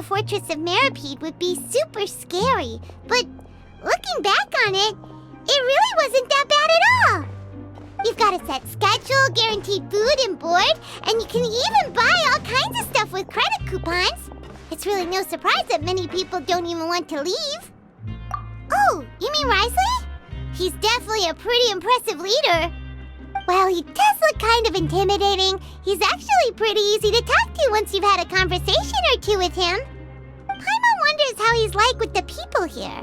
Fortress of Mybe would be super scary, but looking back on it, it really wasn't that bad at all. You've got a set schedule, guaranteed food and board, and you can even buy all kinds of stuff with credit coupons. It's really no surprise that many people don't even want to leave. Oh, you mean Wriothesley? He's definitely a pretty impressive leader. While he does look kind of intimidating, he's actually pretty easy to talk to once you've had a conversation or two with him. Paimon wonders how he's like with the people here.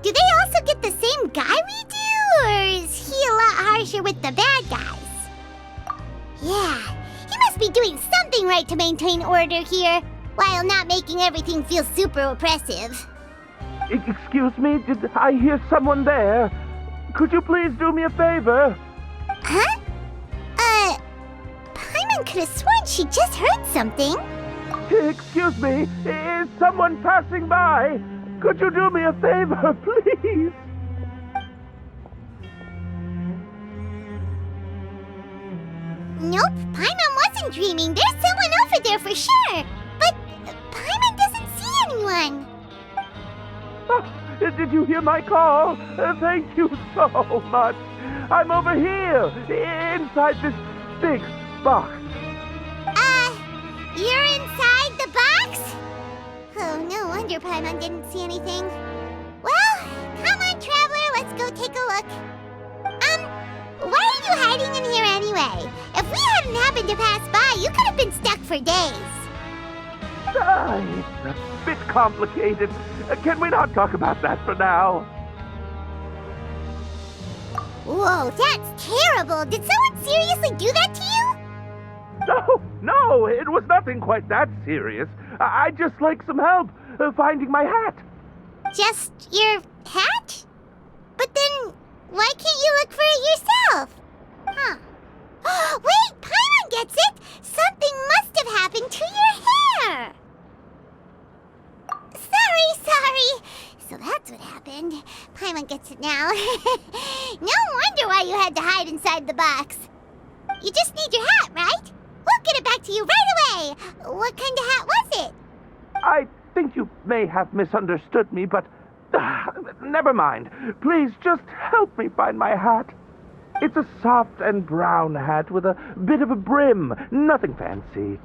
Do they also get the same guy we do, or is he a lot harsher with the bad guys? Yeah, he must be doing something right to maintain order here, while not making everything feel super oppressive. Excuse me, did I hear someone there? Could you please do me a favor? Huh? Paimon could have sworn she just heard something. Excuse me, is someone passing by? Could you do me a favor, please? Nope, Paimon wasn't dreaming. There's someone over there for sure. But Paimon doesn't see anyone. Oh, did you hear my call? Thank you so much. I'm over here, inside this big box. You're inside the box? Oh, no wonder Paimon didn't see anything. Well, come on, traveler, let's go take a look. Why are you hiding in here anyway? If we hadn't happened to pass by, you could have been stuck for days. It's a bit complicated. Can we not talk about that for now? Whoa, that's terrible. Did someone seriously do that to you? No, it was nothing quite that serious. I'd just like some help finding my hat. Just your hat? But then, why can't you look for it yourself? Huh. Wait, Paimon gets it! Something must have happened to your hair! Sorry. So that's what happened. Paimon gets it now. No wonder why you had to hide inside the box. You just need your hat, right? We'll get it back to you right away. What kind of hat was it? I think you may have misunderstood me, but never mind. Please just help me find my hat. It's a soft and brown hat with a bit of a brim. Nothing fancy.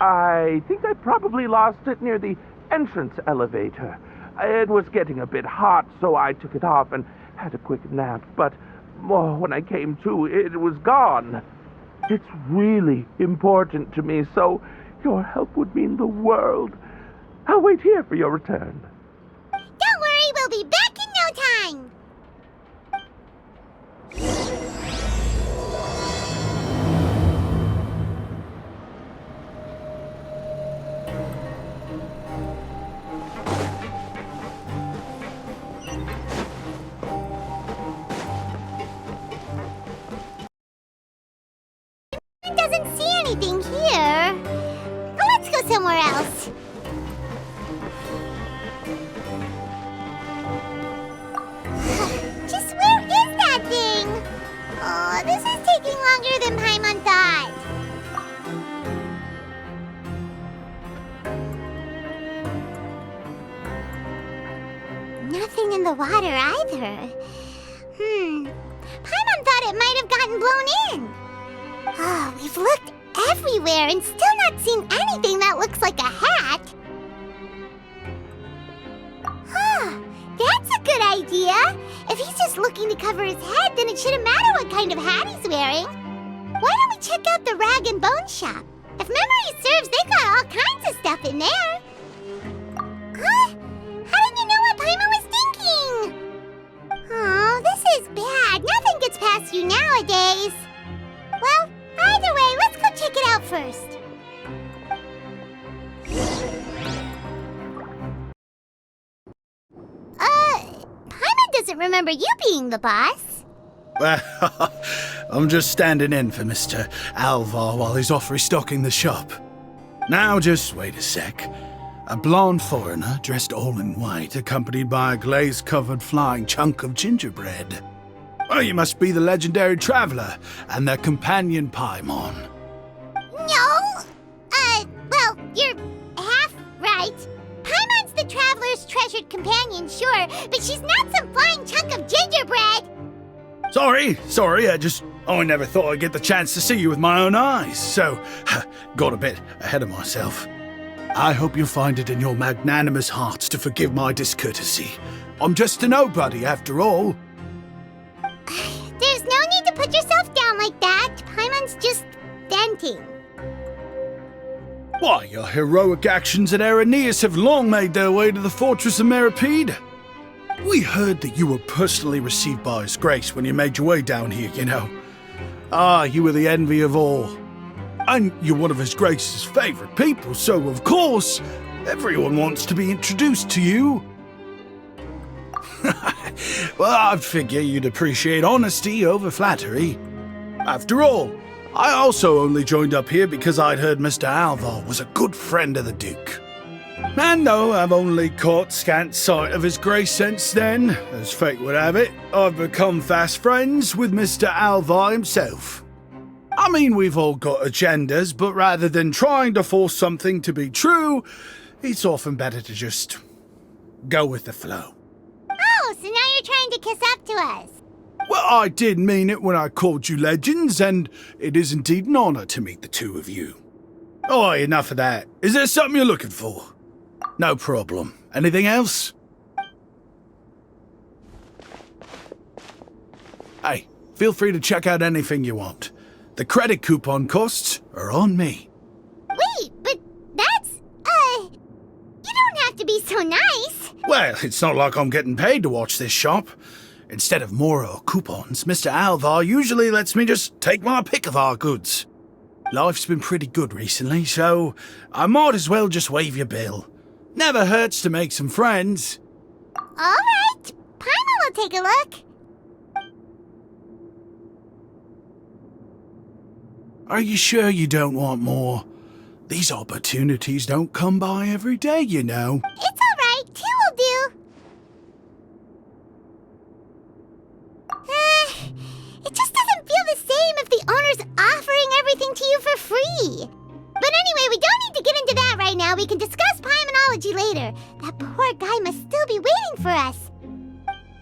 I think I probably lost it near the entrance elevator. It was getting a bit hot, so I took it off and had a quick nap. But when I came to, it was gone. It's really important to me, so your help would mean the world. I'll wait here for your return. Don't worry, we'll be back in no time. Doesn't see anything here. Let's go somewhere else. Just where is that thing? Oh, this is taking longer than Paimon thought. Nothing in the water either. Paimon thought it might have gotten blown in. Oh, we've looked everywhere and still not seen anything that looks like a hat. Huh, that's a good idea. If he's just looking to cover his head, then it shouldn't matter what kind of hat he's wearing. Why don't we check out the Rag and Bone Shop? If memory serves, they got all kinds of stuff in there. Huh? How did you know what Paimon was thinking? Oh, this is bad. Nothing gets past you nowadays. Well, either way, let's go check it out first. Paimon doesn't remember you being the boss. Well, I'm just standing in for Mr. Alvar while he's off restocking the shop. Now just wait a sec. A blonde foreigner dressed all in white, accompanied by a glaze-covered flying chunk of gingerbread. Oh, you must be the legendary traveler and their companion Paimon. No! Well, you're half right. Paimon's the traveler's treasured companion, sure, but she's not some flying chunk of gingerbread! Sorry, I never thought I'd get the chance to see you with my own eyes, so got a bit ahead of myself. I hope you find it in your magnanimous hearts to forgive my discourtesy. I'm just a nobody, after all. There's no need to put yourself down like that. Paimon's just venting. Why, your heroic actions at Araneus have long made their way to the fortress of Mybe. We heard that you were personally received by His Grace when you made your way down here, you know. Ah, you were the envy of all. And you're one of His Grace's favorite people, so of course, everyone wants to be introduced to you. Well, I figure you'd appreciate honesty over flattery. After all, I also only joined up here because I'd heard Mr. Alvar was a good friend of the Duke. And though I've only caught scant sight of His Grace since then, as fate would have it, I've become fast friends with Mr. Alvar himself. I mean, we've all got agendas, but rather than trying to force something to be true, it's often better to just go with the flow. Oh, so now you're trying to kiss up to us. Well, I did mean it when I called you legends, and it is indeed an honor to meet the two of you. Oh, enough of that. Is there something you're looking for? No problem. Anything else? Hey, feel free to check out anything you want. The credit coupon costs are on me. Wait, but that's, you don't have to be so nice. Well, it's not like I'm getting paid to watch this shop. Instead of more or coupons, Mr. Alvar usually lets me just take my pick of our goods. Life's been pretty good recently, so I might as well just waive your bill. Never hurts to make some friends. All right, Paimon will take a look. Are you sure you don't want more? These opportunities don't come by every day, you know. It's all right, 2 will do. It just doesn't feel the same if the owner's offering everything to you for free. But anyway, we don't need to get into that right now. We can discuss Paimonology later. That poor guy must still be waiting for us.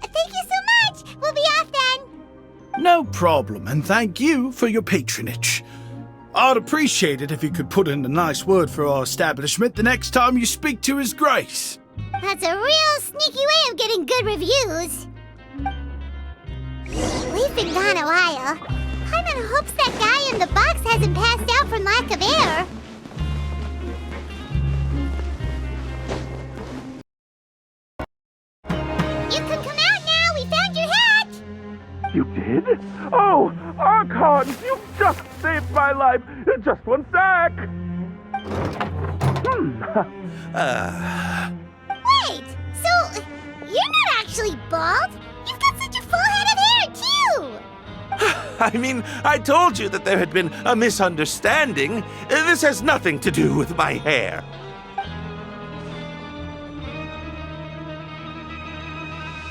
Thank you so much. We'll be off then. No problem, and thank you for your patronage. I'd appreciate it if you could put in a nice word for our establishment the next time you speak to His Grace. That's a real sneaky way of getting good reviews. We've been gone a while. Paimon hopes that guy in the box hasn't passed out from lack of air. You can come out now. We found your hat. You did? Oh, Archon, you just saved my life. Just one sec. Wait, so you're not actually bald? You've got such a full head of hair, too. I mean, I told you that there had been a misunderstanding. This has nothing to do with my hair.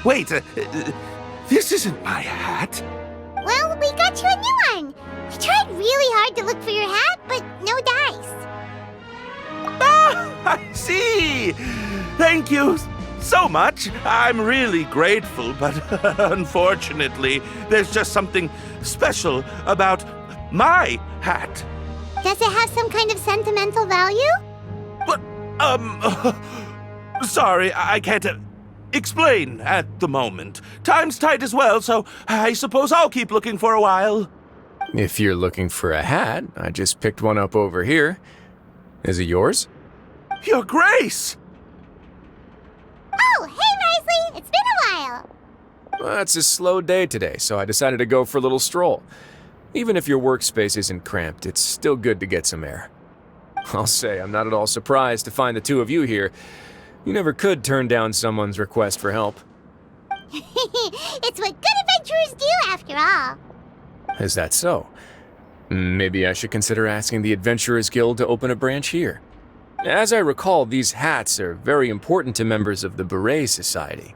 Wait, this isn't my hat. Well, we got you a new one. We tried really hard to look for your hat, but no dice. Ah, I see. Thank you so much. I'm really grateful, but unfortunately, there's just something special about my hat. Does it have some kind of sentimental value? But, sorry, I can't explain at the moment. Time's tight as well, so I suppose I'll keep looking for a while. If you're looking for a hat, I just picked one up over here. Is it yours? Your Grace! Oh, hey, Wriothesley! It's been a while! Well, it's a slow day today, so I decided to go for a little stroll. Even if your workspace isn't cramped, it's still good to get some air. I'll say I'm not at all surprised to find the two of you here. You never could turn down someone's request for help. It's what good adventurers do, after all. Is that so? Maybe I should consider asking the Adventurers Guild to open a branch here. As I recall, these hats are very important to members of the Beret Society.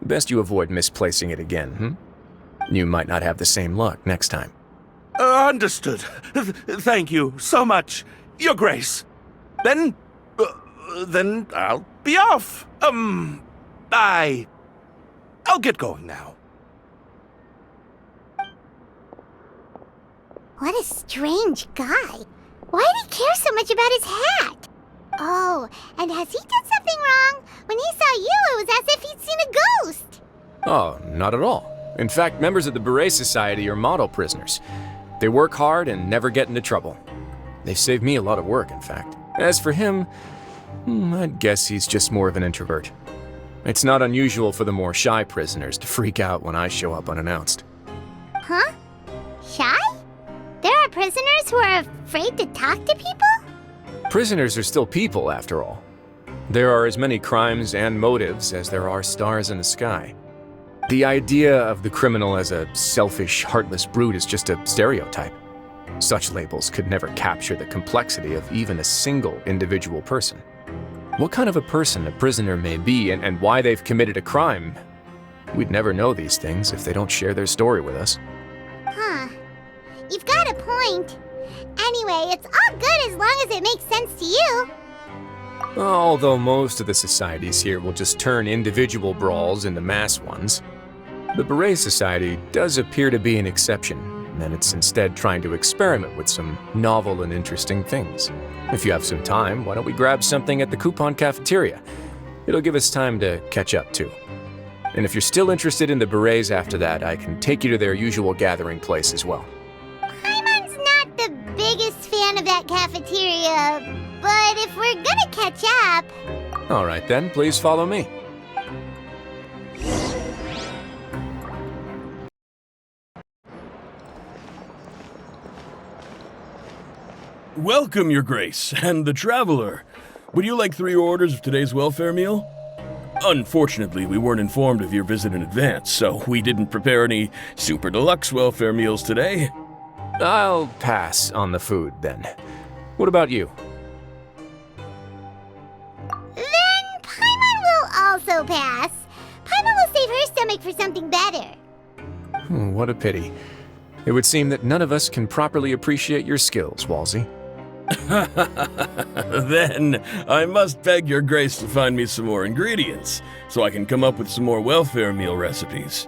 Best you avoid misplacing it again, You might not have the same luck next time. Understood. Thank you so much, Your Grace. Then I'll be off. I'll get going now. What a strange guy. Why did he care so much about his hat? Oh, and has he done something wrong? When he saw you, it was as if he'd seen a ghost. Oh, not at all. In fact, members of the Beret Society are model prisoners. They work hard and never get into trouble. They've saved me a lot of work, in fact. As for him, I'd guess he's just more of an introvert. It's not unusual for the more shy prisoners to freak out when I show up unannounced. Huh? Shy? There are prisoners who are afraid to talk to people? Prisoners are still people, after all. There are as many crimes and motives as there are stars in the sky. The idea of the criminal as a selfish, heartless brute is just a stereotype. Such labels could never capture the complexity of even a single individual person. What kind of a person a prisoner may be and why they've committed a crime, we'd never know these things if they don't share their story with us. Huh. You've got a point. Anyway, it's all good as long as it makes sense to you. Although most of the societies here will just turn individual brawls into mass ones, the Beret Society does appear to be an exception, and it's instead trying to experiment with some novel and interesting things. If you have some time, why don't we grab something at the Coupon Cafeteria? It'll give us time to catch up too. And if you're still interested in the Berets after that, I can take you to their usual gathering place as well. Paimon's not the biggest fan of that cafeteria, but if we're gonna catch up... All right then, please follow me. Welcome, Your Grace, and the Traveler. Would you like 3 orders of today's welfare meal? Unfortunately, we weren't informed of your visit in advance, so we didn't prepare any super deluxe welfare meals today. I'll pass on the food then. What about you? Then Paimon will also pass. Paimon will save her stomach for something better. What a pity. It would seem that none of us can properly appreciate your skills, Walsey. Then I must beg Your Grace to find me some more ingredients, so I can come up with some more welfare meal recipes.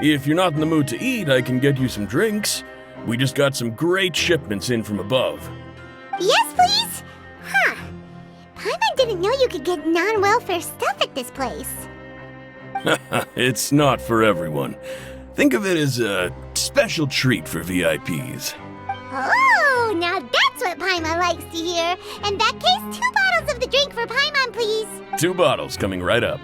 If you're not in the mood to eat, I can get you some drinks. We just got some great shipments in from above. Yes, please? Huh. Paimon didn't know you could get non-welfare stuff at this place. It's not for everyone. Think of it as a special treat for VIPs. Oh, now that's what Paimon likes to hear. In that case, 2 bottles of the drink for Paimon, please. 2 bottles coming right up.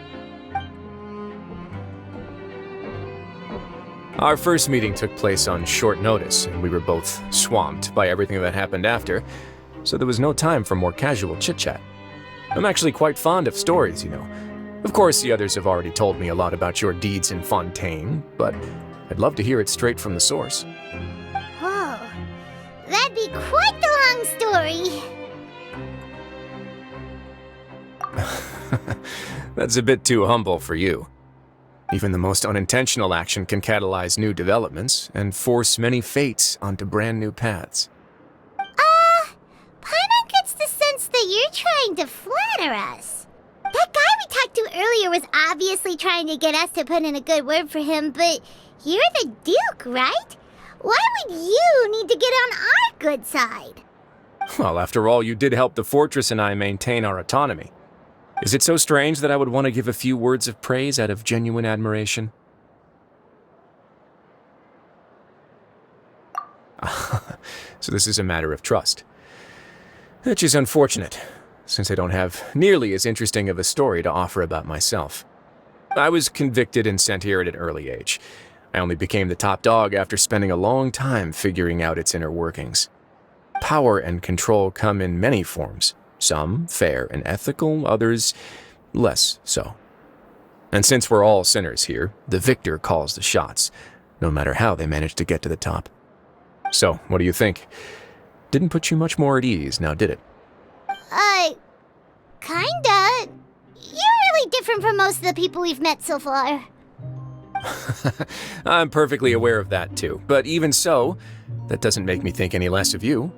Our first meeting took place on short notice, and we were both swamped by everything that happened after, so there was no time for more casual chit-chat. I'm actually quite fond of stories, you know. Of course, the others have already told me a lot about your deeds in Fontaine, but I'd love to hear it straight from the source. Oh, that'd be quite the long story. That's a bit too humble for you. Even the most unintentional action can catalyze new developments and force many fates onto brand new paths. Paimon gets the sense that you're trying to flatter us. That guy we talked to earlier was obviously trying to get us to put in a good word for him, but you're the Duke, right? Why would you need to get on our good side? Well, after all, you did help the fortress and I maintain our autonomy. Is it so strange that I would want to give a few words of praise out of genuine admiration? So this is a matter of trust. Which is unfortunate, since I don't have nearly as interesting of a story to offer about myself. I was convicted and sent here at an early age. I only became the top dog after spending a long time figuring out its inner workings. Power and control come in many forms, some fair and ethical, others less so. And since we're all sinners here, the victor calls the shots, no matter how they manage to get to the top. So, what do you think? Didn't put you much more at ease, now did it? Kinda. You're really different from most of the people we've met so far. I'm perfectly aware of that too, but even so, that doesn't make me think any less of you.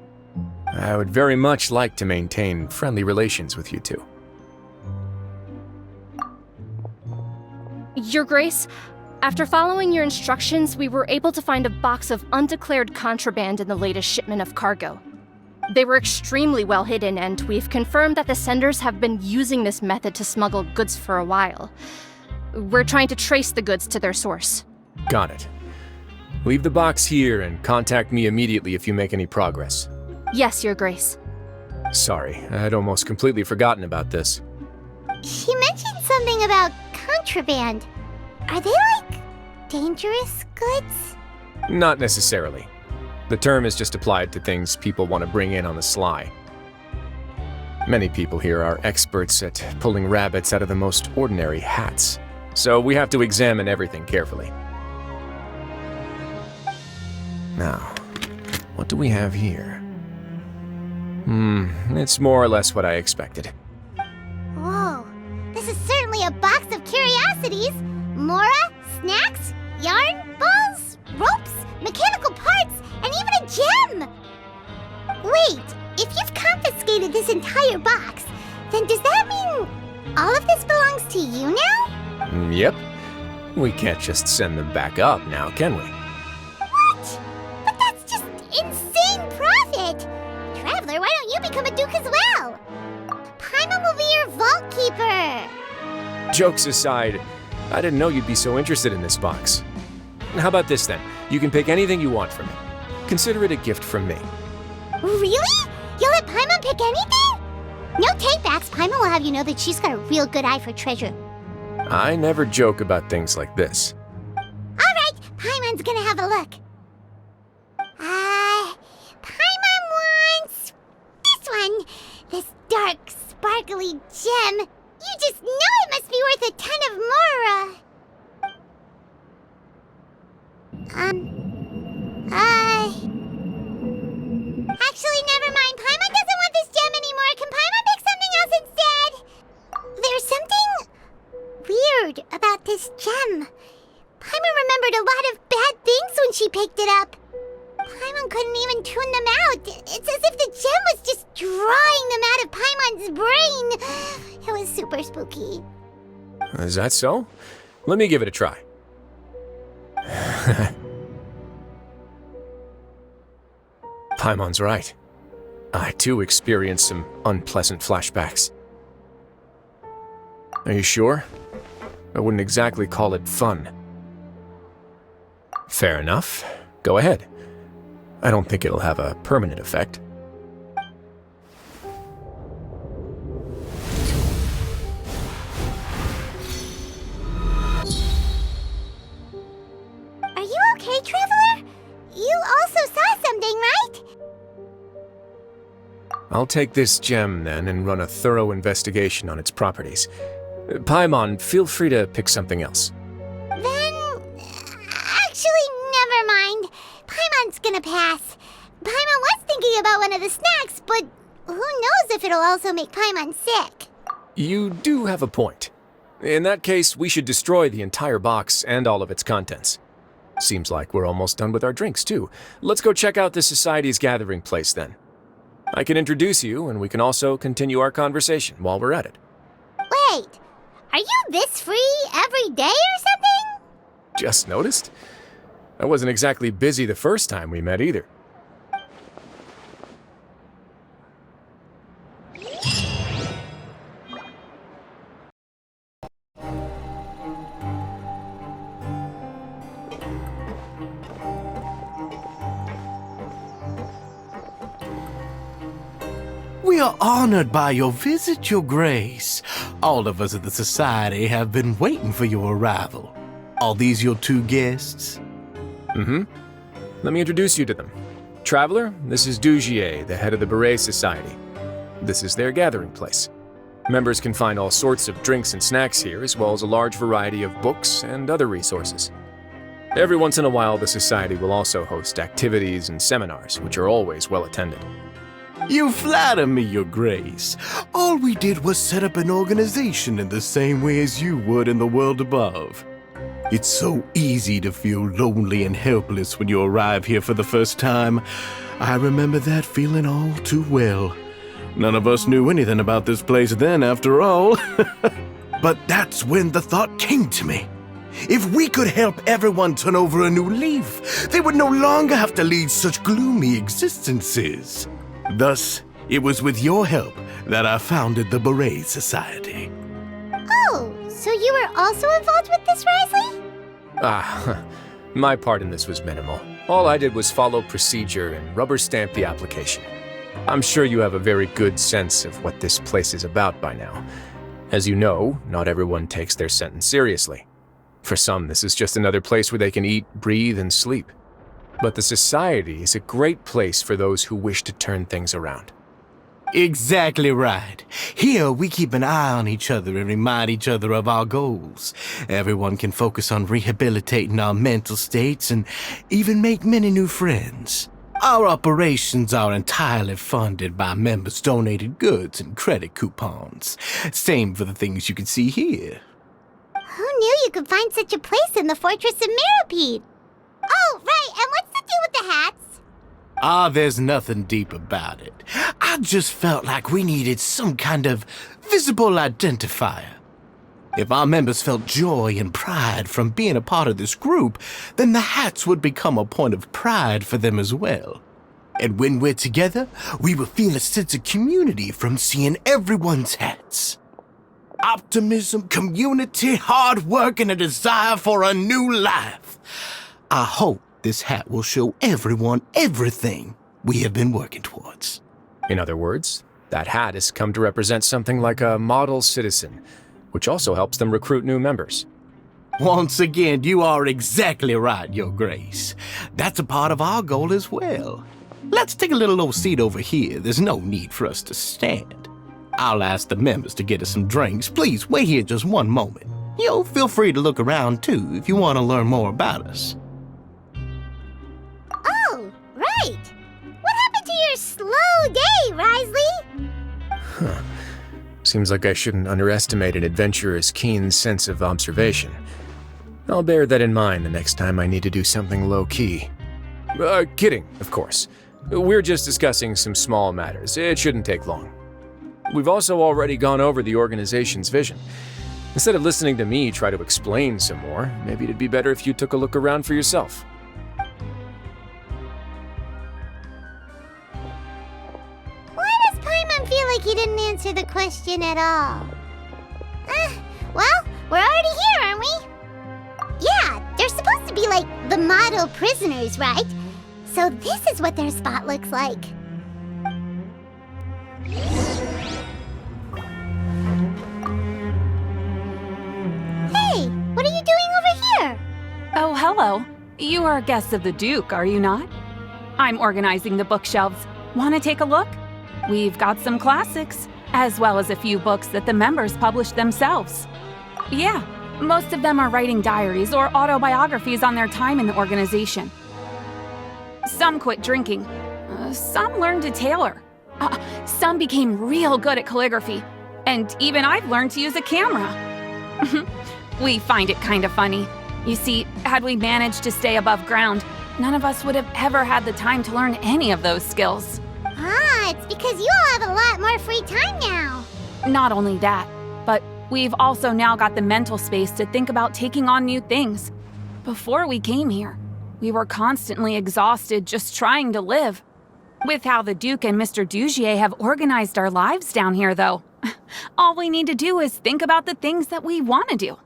I would very much like to maintain friendly relations with you two. Your Grace, after following your instructions, we were able to find a box of undeclared contraband in the latest shipment of cargo. They were extremely well hidden, and we've confirmed that the senders have been using this method to smuggle goods for a while. We're trying to trace the goods to their source. Got it. Leave the box here and contact me immediately if you make any progress. Yes, Your Grace. Sorry, I'd almost completely forgotten about this. She mentioned something about contraband. Are they, dangerous goods? Not necessarily. The term is just applied to things people want to bring in on the sly. Many people here are experts at pulling rabbits out of the most ordinary hats, so we have to examine everything carefully. Now, what do we have here? It's more or less what I expected. Whoa, this is certainly a box of curiosities. Mora, snacks, yarn, balls, ropes, mechanical parts, and even a gem! Wait, if you've confiscated this entire box, then does that mean all of this belongs to you now? Yep. We can't just send them back up now, can we? What? But that's just insane profit! Traveler, why don't you become a duke as well? Paimon will be your vault keeper! Jokes aside, I didn't know you'd be so interested in this box. How about this then? You can pick anything you want from it. Consider it a gift from me. Really? You'll let Paimon pick anything? No takebacks. Paimon will have you know that she's got a real good eye for treasure. I never joke about things like this. Alright, Paimon's gonna have a look. Paimon wants this one. This dark, sparkly gem. You just know it must be worth a ton of Mora. Actually, never mind. Paimon doesn't want this gem anymore. Can Paimon pick something else instead? There's something weird about this gem. Paimon remembered a lot of bad things when she picked it up. Paimon couldn't even tune them out. It's as if the gem was just drawing them out of Paimon's brain. It was super spooky. Is that so? Let me give it a try. Paimon's right. I too experienced some unpleasant flashbacks. Are you sure? I wouldn't exactly call it fun. Fair enough. Go ahead. I don't think it'll have a permanent effect. Are you okay, Traveler? You also saw something, right? I'll take this gem then and run a thorough investigation on its properties. Paimon, feel free to pick something else. Then... actually, never mind. Paimon's gonna pass. Paimon was thinking about one of the snacks, but who knows if it'll also make Paimon sick. You do have a point. In that case, we should destroy the entire box and all of its contents. Seems like we're almost done with our drinks, too. Let's go check out the Society's gathering place, then. I can introduce you, and we can also continue our conversation while we're at it. Wait, are you this free every day or something? Just noticed? I wasn't exactly busy the first time we met, either. We are honored by your visit, Your Grace. All of us at the Society have been waiting for your arrival. Are these your two guests? Mm-hmm. Let me introduce you to them. Traveler, this is Dugier, the head of the Beret Society. This is their gathering place. Members can find all sorts of drinks and snacks here, as well as a large variety of books and other resources. Every once in a while, the Society will also host activities and seminars, which are always well attended. You flatter me, Your Grace. All we did was set up an organization in the same way as you would in the world above. It's so easy to feel lonely and helpless when you arrive here for the first time. I remember that feeling all too well. None of us knew anything about this place then, after all. But that's when the thought came to me. If we could help everyone turn over a new leaf, they would no longer have to lead such gloomy existences. Thus, it was with your help that I founded the Beret Society. Oh, so you were also involved with this, Wriothesley? My part in this was minimal. All I did was follow procedure and rubber stamp the application. I'm sure you have a very good sense of what this place is about by now. As you know, not everyone takes their sentence seriously. For some, this is just another place where they can eat, breathe, and sleep. But the Society is a great place for those who wish to turn things around. Exactly right. Here, we keep an eye on each other and remind each other of our goals. Everyone can focus on rehabilitating our mental states and even make many new friends. Our operations are entirely funded by members' donated goods and credit coupons. Same for the things you can see here. Who knew you could find such a place in the Fortress of Mybe? Oh, right, and what's the deal with the hats? There's nothing deep about it. I just felt like we needed some kind of visible identifier. If our members felt joy and pride from being a part of this group, then the hats would become a point of pride for them as well. And when we're together, we will feel a sense of community from seeing everyone's hats. Optimism, community, hard work, and a desire for a new life. I hope this hat will show everyone everything we have been working towards. In other words, that hat has come to represent something like a model citizen, which also helps them recruit new members. Once again, you are exactly right, Your Grace. That's a part of our goal as well. Let's take a little old seat over here. There's no need for us to stand. I'll ask the members to get us some drinks. Please wait here just one moment. Feel free to look around too if you want to learn more about us. Oh, right. What happened to your slow day, Wriothesley? Seems like I shouldn't underestimate an adventurer's keen sense of observation. I'll bear that in mind the next time I need to do something low-key. Kidding, of course. We're just discussing some small matters. It shouldn't take long. We've also already gone over the organization's vision. Instead of listening to me try to explain some more, maybe it'd be better if you took a look around for yourself. Why does Paimon feel like he didn't answer the question at all? Well, we're already here, aren't we? Yeah, they're supposed to be like the model prisoners, right? So this is what their spot looks like. Hey, what are you doing over here? Oh, hello. You are guests of the Duke, are you not? I'm organizing the bookshelves. Want to take a look? We've got some classics, as well as a few books that the members published themselves. Yeah, most of them are writing diaries or autobiographies on their time in the organization. Some quit drinking. Some learned to tailor. Some became real good at calligraphy. And even I've learned to use a camera. We find it kind of funny. You see, had we managed to stay above ground, none of us would have ever had the time to learn any of those skills. It's because you all have a lot more free time now. Not only that, but we've also now got the mental space to think about taking on new things. Before we came here, we were constantly exhausted just trying to live. With how the Duke and Mr. Dugier have organized our lives down here, though, all we need to do is think about the things that we want to do.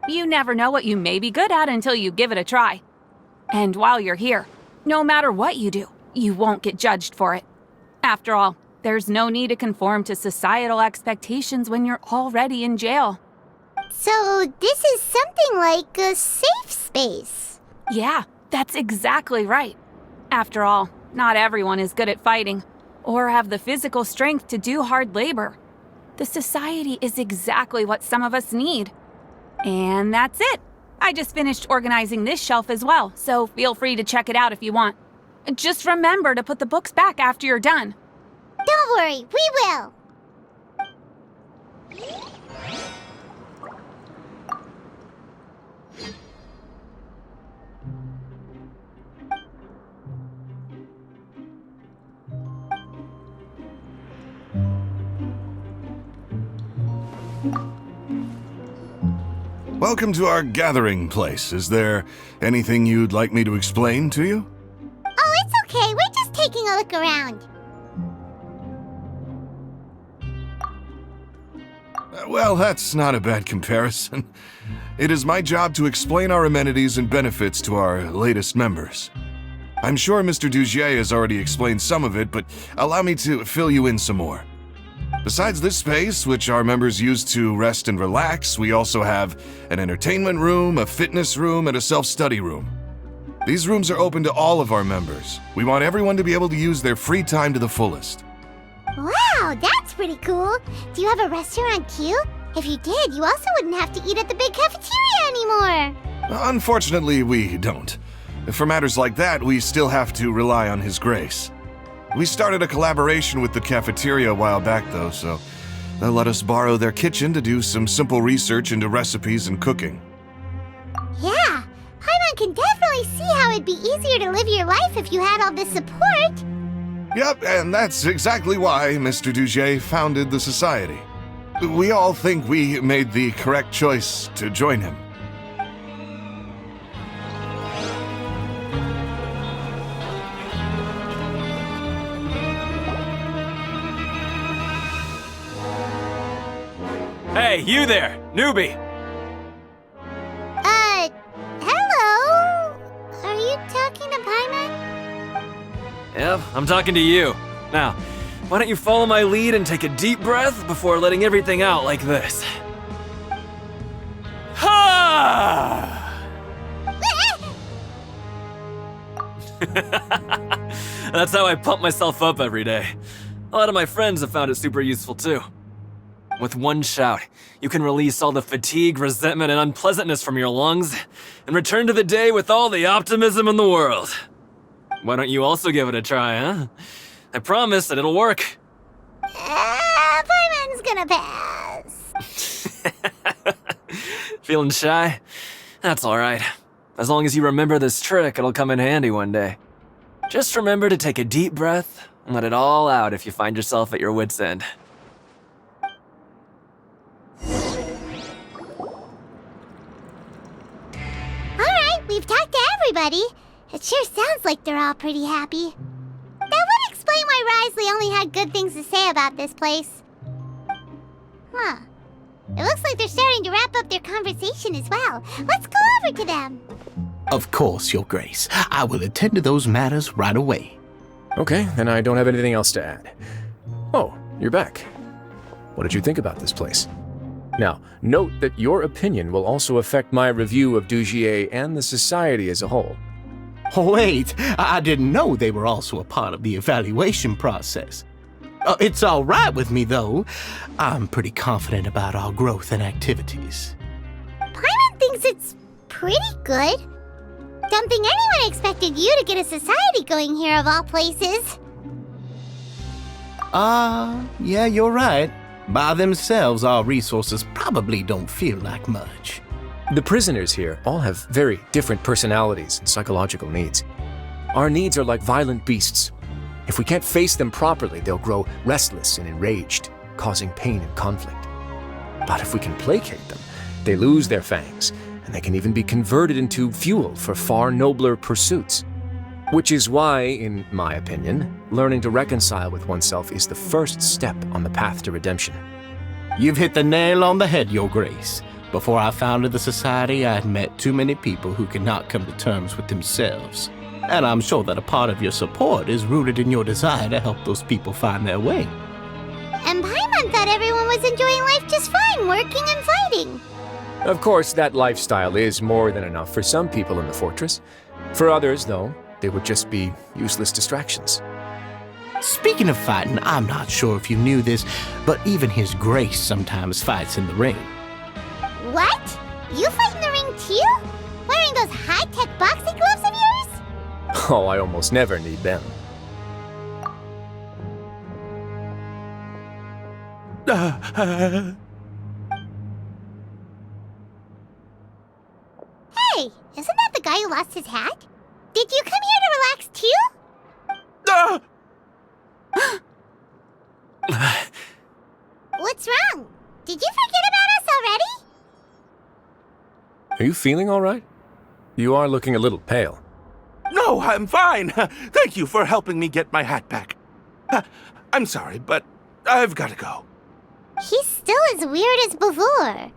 You never know what you may be good at until you give it a try. And while you're here, no matter what you do, you won't get judged for it. After all, There's no need to conform to societal expectations when you're already in jail. So this is something like a safe space. Yeah, that's exactly right. After all, not everyone is good at fighting, or have the physical strength to do hard labor. The society is exactly what some of us need. And that's it. I just finished organizing this shelf as well, so feel free to check it out if you want. Just remember to put the books back after you're done. Don't worry, we will. Welcome to our gathering place. Is there anything you'd like me to explain to you? Oh, it's okay. We're just taking a look around. Well, that's not a bad comparison. It is my job to explain our amenities and benefits to our latest members. I'm sure Mr. Dugier has already explained some of it, but allow me to fill you in some more. Besides this space, which our members use to rest and relax, we also have an entertainment room, a fitness room, and a self-study room. These rooms are open to all of our members. We want everyone to be able to use their free time to the fullest. Wow, that's pretty cool. Do you have a restaurant too? If you did, you also wouldn't have to eat at the big cafeteria anymore. Unfortunately, we don't. For matters like that, we still have to rely on His grace. We started a collaboration with the cafeteria a while back, though, so they'll let us borrow their kitchen to do some simple research into recipes and cooking. Yeah, Paimon can definitely see how it'd be easier to live your life if you had all this support. Yep, and that's exactly why Mr. Dugier founded the society. We all think we made the correct choice to join him. Hey, you there, newbie! Hello? Are you talking to Paimon? Yep, I'm talking to you. Now, why don't you follow my lead and take a deep breath before letting everything out like this? Ha! That's how I pump myself up every day. A lot of my friends have found it super useful too. With one shout, you can release all the fatigue, resentment, and unpleasantness from your lungs and return to the day with all the optimism in the world. Why don't you also give it a try, huh? I promise that it'll work. Paimon's gonna pass. Feeling shy? That's alright. As long as you remember this trick, it'll come in handy one day. Just remember to take a deep breath and let it all out if you find yourself at your wit's end. We've talked to everybody. It sure sounds like they're all pretty happy. That would explain why Wriothesley only had good things to say about this place. Huh. It looks like they're starting to wrap up their conversation as well. Let's go over to them. Of course, Your Grace. I will attend to those matters right away. Okay, then I don't have anything else to add. Oh, you're back. What did you think about this place? Now, note that your opinion will also affect my review of Dugier and the society as a whole. Wait, I didn't know they were also a part of the evaluation process. It's all right with me, though. I'm pretty confident about our growth and activities. Paimon thinks it's pretty good. Don't think anyone expected you to get a society going here of all places. Yeah, you're right. By themselves, our resources probably don't feel like much. The prisoners here all have very different personalities and psychological needs. Our needs are like violent beasts. If we can't face them properly, they'll grow restless and enraged, causing pain and conflict. But if we can placate them, they lose their fangs, and they can even be converted into fuel for far nobler pursuits. Which is why, in my opinion, learning to reconcile with oneself is the first step on the path to redemption. You've hit the nail on the head, Your Grace. Before I founded the society, I had met too many people who could not come to terms with themselves. And I'm sure that a part of your support is rooted in your desire to help those people find their way. And Paimon thought everyone was enjoying life just fine, working and fighting. Of course, that lifestyle is more than enough for some people in the fortress. For others, though, they would just be useless distractions. Speaking of fighting, I'm not sure if you knew this, but even His Grace sometimes fights in the ring. What? You fight in the ring too? Wearing those high-tech boxing gloves of yours? Oh, I almost never need them. Hey, isn't that the guy who lost his hat? Did you come here to relax too? What's wrong? Did you forget about us already? Are you feeling all right? You are looking a little pale. No, I'm fine. Thank you for helping me get my hat back. I'm sorry, but I've got to go. He's still as weird as before.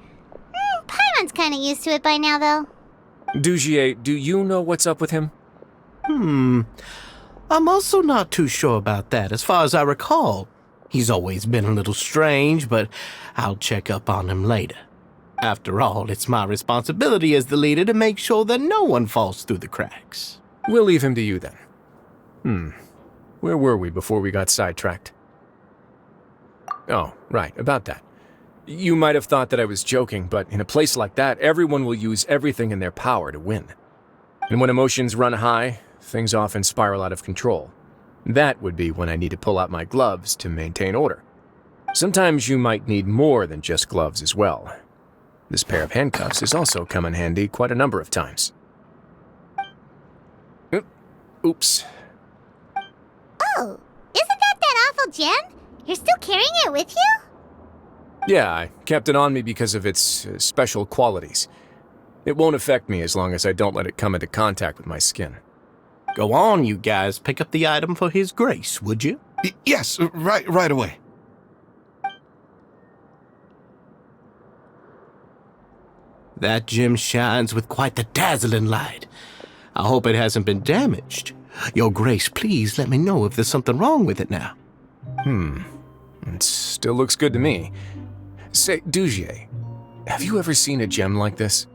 Paimon's kind of used to it by now, though. Dujier, do you know what's up with him? I'm also not too sure about that. As far as I recall, he's always been a little strange, but I'll check up on him later. After all, it's my responsibility as the leader to make sure that no one falls through the cracks. We'll leave him to you then. Where were we before we got sidetracked? Oh, right, about that. You might have thought that I was joking, but in a place like that, everyone will use everything in their power to win. And when emotions run high, things often spiral out of control. That would be when I need to pull out my gloves to maintain order. Sometimes you might need more than just gloves as well. This pair of handcuffs has also come in handy quite a number of times. Oops. Oh, isn't that awful gem? You're still carrying it with you? Yeah, I kept it on me because of its special qualities. It won't affect me as long as I don't let it come into contact with my skin. Go on, you guys. Pick up the item for His Grace, would you? Yes, right away. That gem shines with quite the dazzling light. I hope it hasn't been damaged. Your Grace, please let me know if there's something wrong with it now. It still looks good to me. Say, Dujier, have you ever seen a gem like this?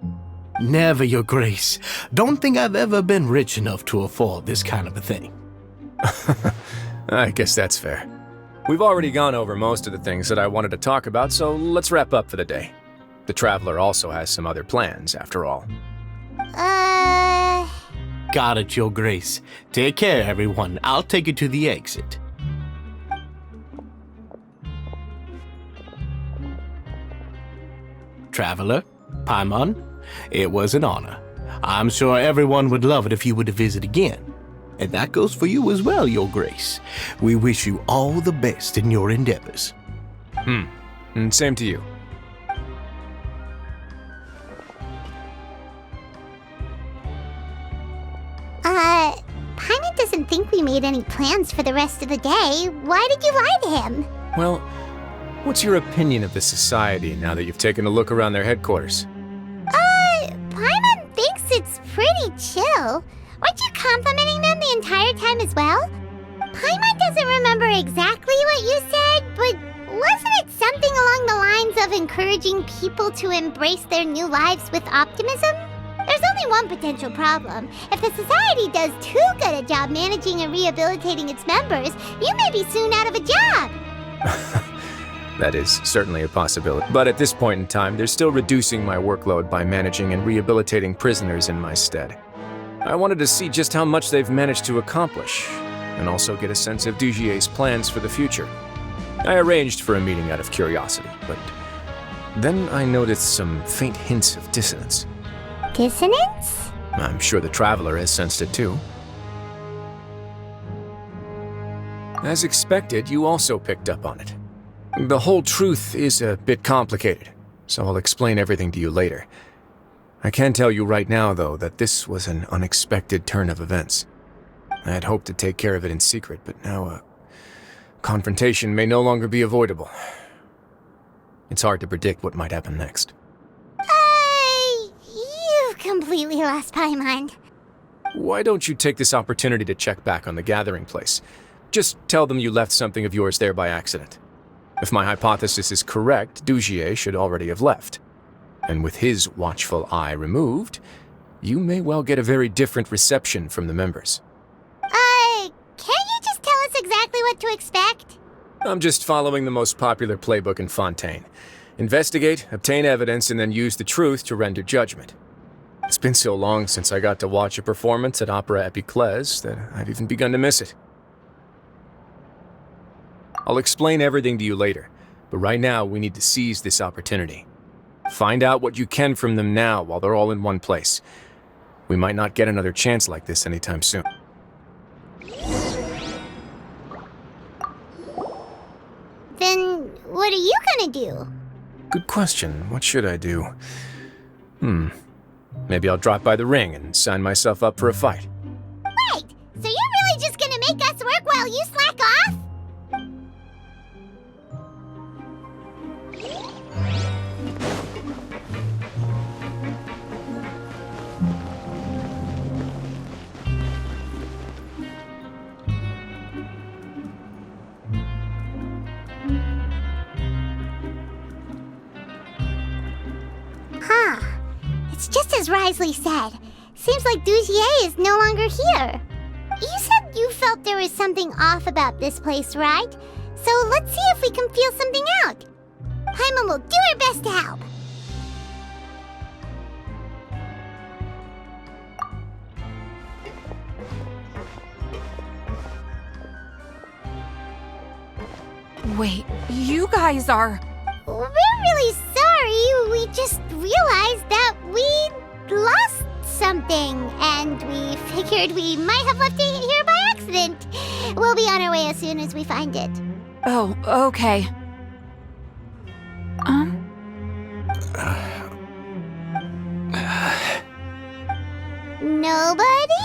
Never, Your Grace. Don't think I've ever been rich enough to afford this kind of a thing. I guess that's fair. We've already gone over most of the things that I wanted to talk about, so let's wrap up for the day. The Traveler also has some other plans, after all. Got it, Your Grace. Take care, everyone. I'll take you to the exit. Traveler, Paimon, it was an honor. I'm sure everyone would love it if you were to visit again. And that goes for you as well, Your Grace. We wish you all the best in your endeavors. And same to you. Paimon doesn't think we made any plans for the rest of the day. Why did you lie to him? Well, what's your opinion of the society now that you've taken a look around their headquarters? Paimon thinks it's pretty chill. Weren't you complimenting them the entire time as well? Paimon doesn't remember exactly what you said, but wasn't it something along the lines of encouraging people to embrace their new lives with optimism? There's only one potential problem. If the society does too good a job managing and rehabilitating its members, you may be soon out of a job. That is certainly a possibility. But at this point in time, they're still reducing my workload by managing and rehabilitating prisoners in my stead. I wanted to see just how much they've managed to accomplish, and also get a sense of Dujier's plans for the future. I arranged for a meeting out of curiosity, but then I noticed some faint hints of dissonance. Dissonance? I'm sure the Traveler has sensed it too. As expected, you also picked up on it. The whole truth is a bit complicated, so I'll explain everything to you later. I can tell you right now, though, that this was an unexpected turn of events. I had hoped to take care of it in secret, but now a confrontation may no longer be avoidable. It's hard to predict what might happen next. You've completely lost Paimon. Why don't you take this opportunity to check back on the gathering place? Just tell them you left something of yours there by accident. If my hypothesis is correct, Dugier should already have left. And with his watchful eye removed, you may well get a very different reception from the members. Can't you just tell us exactly what to expect? I'm just following the most popular playbook in Fontaine. Investigate, obtain evidence, and then use the truth to render judgment. It's been so long since I got to watch a performance at Opera Epiclese that I've even begun to miss it. I'll explain everything to you later, but right now we need to seize this opportunity. Find out what you can from them now while they're all in one place. We might not get another chance like this anytime soon. Then what are you gonna do? Good question. What should I do? Maybe I'll drop by the ring and sign myself up for a fight. Wait, so you're really just gonna make us work while you slack off? Huh. It's just as Wriothesley said. Seems like Dugier is no longer here. You said you felt there was something off about this place, right? So let's see if we can feel something out. Paimon will do her best to help. Wait, you guys are... We're really sorry. We just realized that we lost something, and we figured we might have left it here by accident. We'll be on our way as soon as we find it. Oh, okay. Nobody?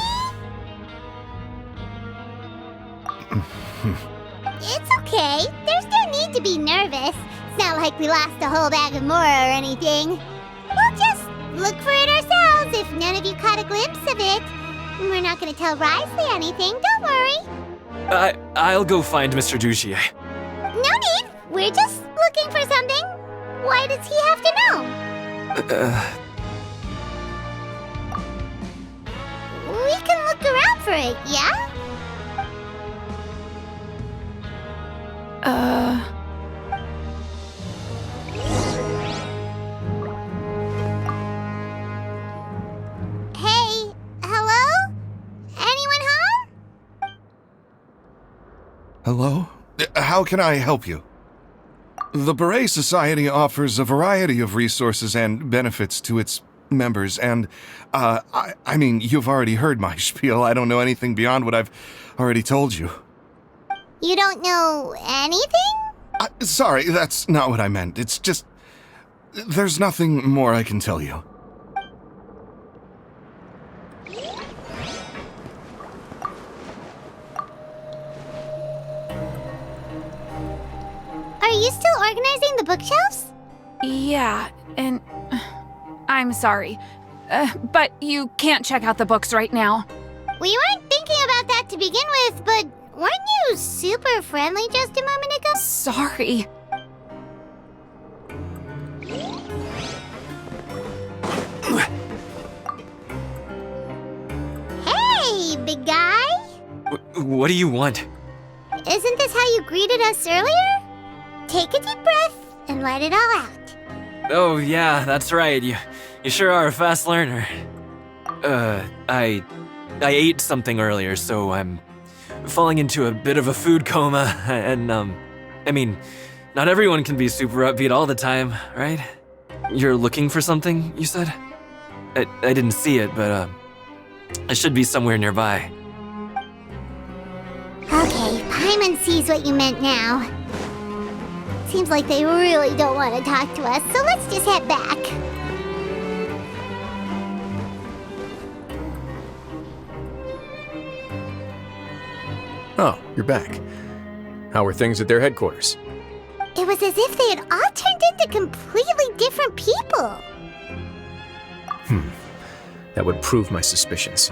It's okay. There's no need to be nervous. It's not like we lost a whole bag of Mora or anything. We'll just look for it ourselves if none of you caught a glimpse of it. We're not going to tell Wriothesley anything, don't worry. I'll go find Mr. Dugier. No need. We're just looking for something. Why does he have to know? We can look around for it, yeah? Hey, hello? Anyone home? Hello? How can I help you? The Beret Society offers a variety of resources and benefits to its members, and, I mean, you've already heard my spiel. I don't know anything beyond what I've already told you. You don't know anything? Sorry, that's not what I meant. It's just... there's nothing more I can tell you. Are you still organizing the bookshelves? Yeah, and... I'm sorry. But you can't check out the books right now. We weren't thinking about that to begin with, but weren't you super friendly just a moment ago? Sorry. Hey, big guy! What do you want? Isn't this how you greeted us earlier? Take a deep breath and let it all out. Oh, yeah, that's right. You sure are a fast learner. I ate something earlier, so I'm falling into a bit of a food coma, and, I mean, not everyone can be super upbeat all the time, right? You're looking for something, you said? I didn't see it, but, it should be somewhere nearby. Okay, Paimon sees what you meant now. Seems like they really don't want to talk to us, so let's just head back. Oh, you're back. How were things at their headquarters? It was as if they had all turned into completely different people. That would prove my suspicions.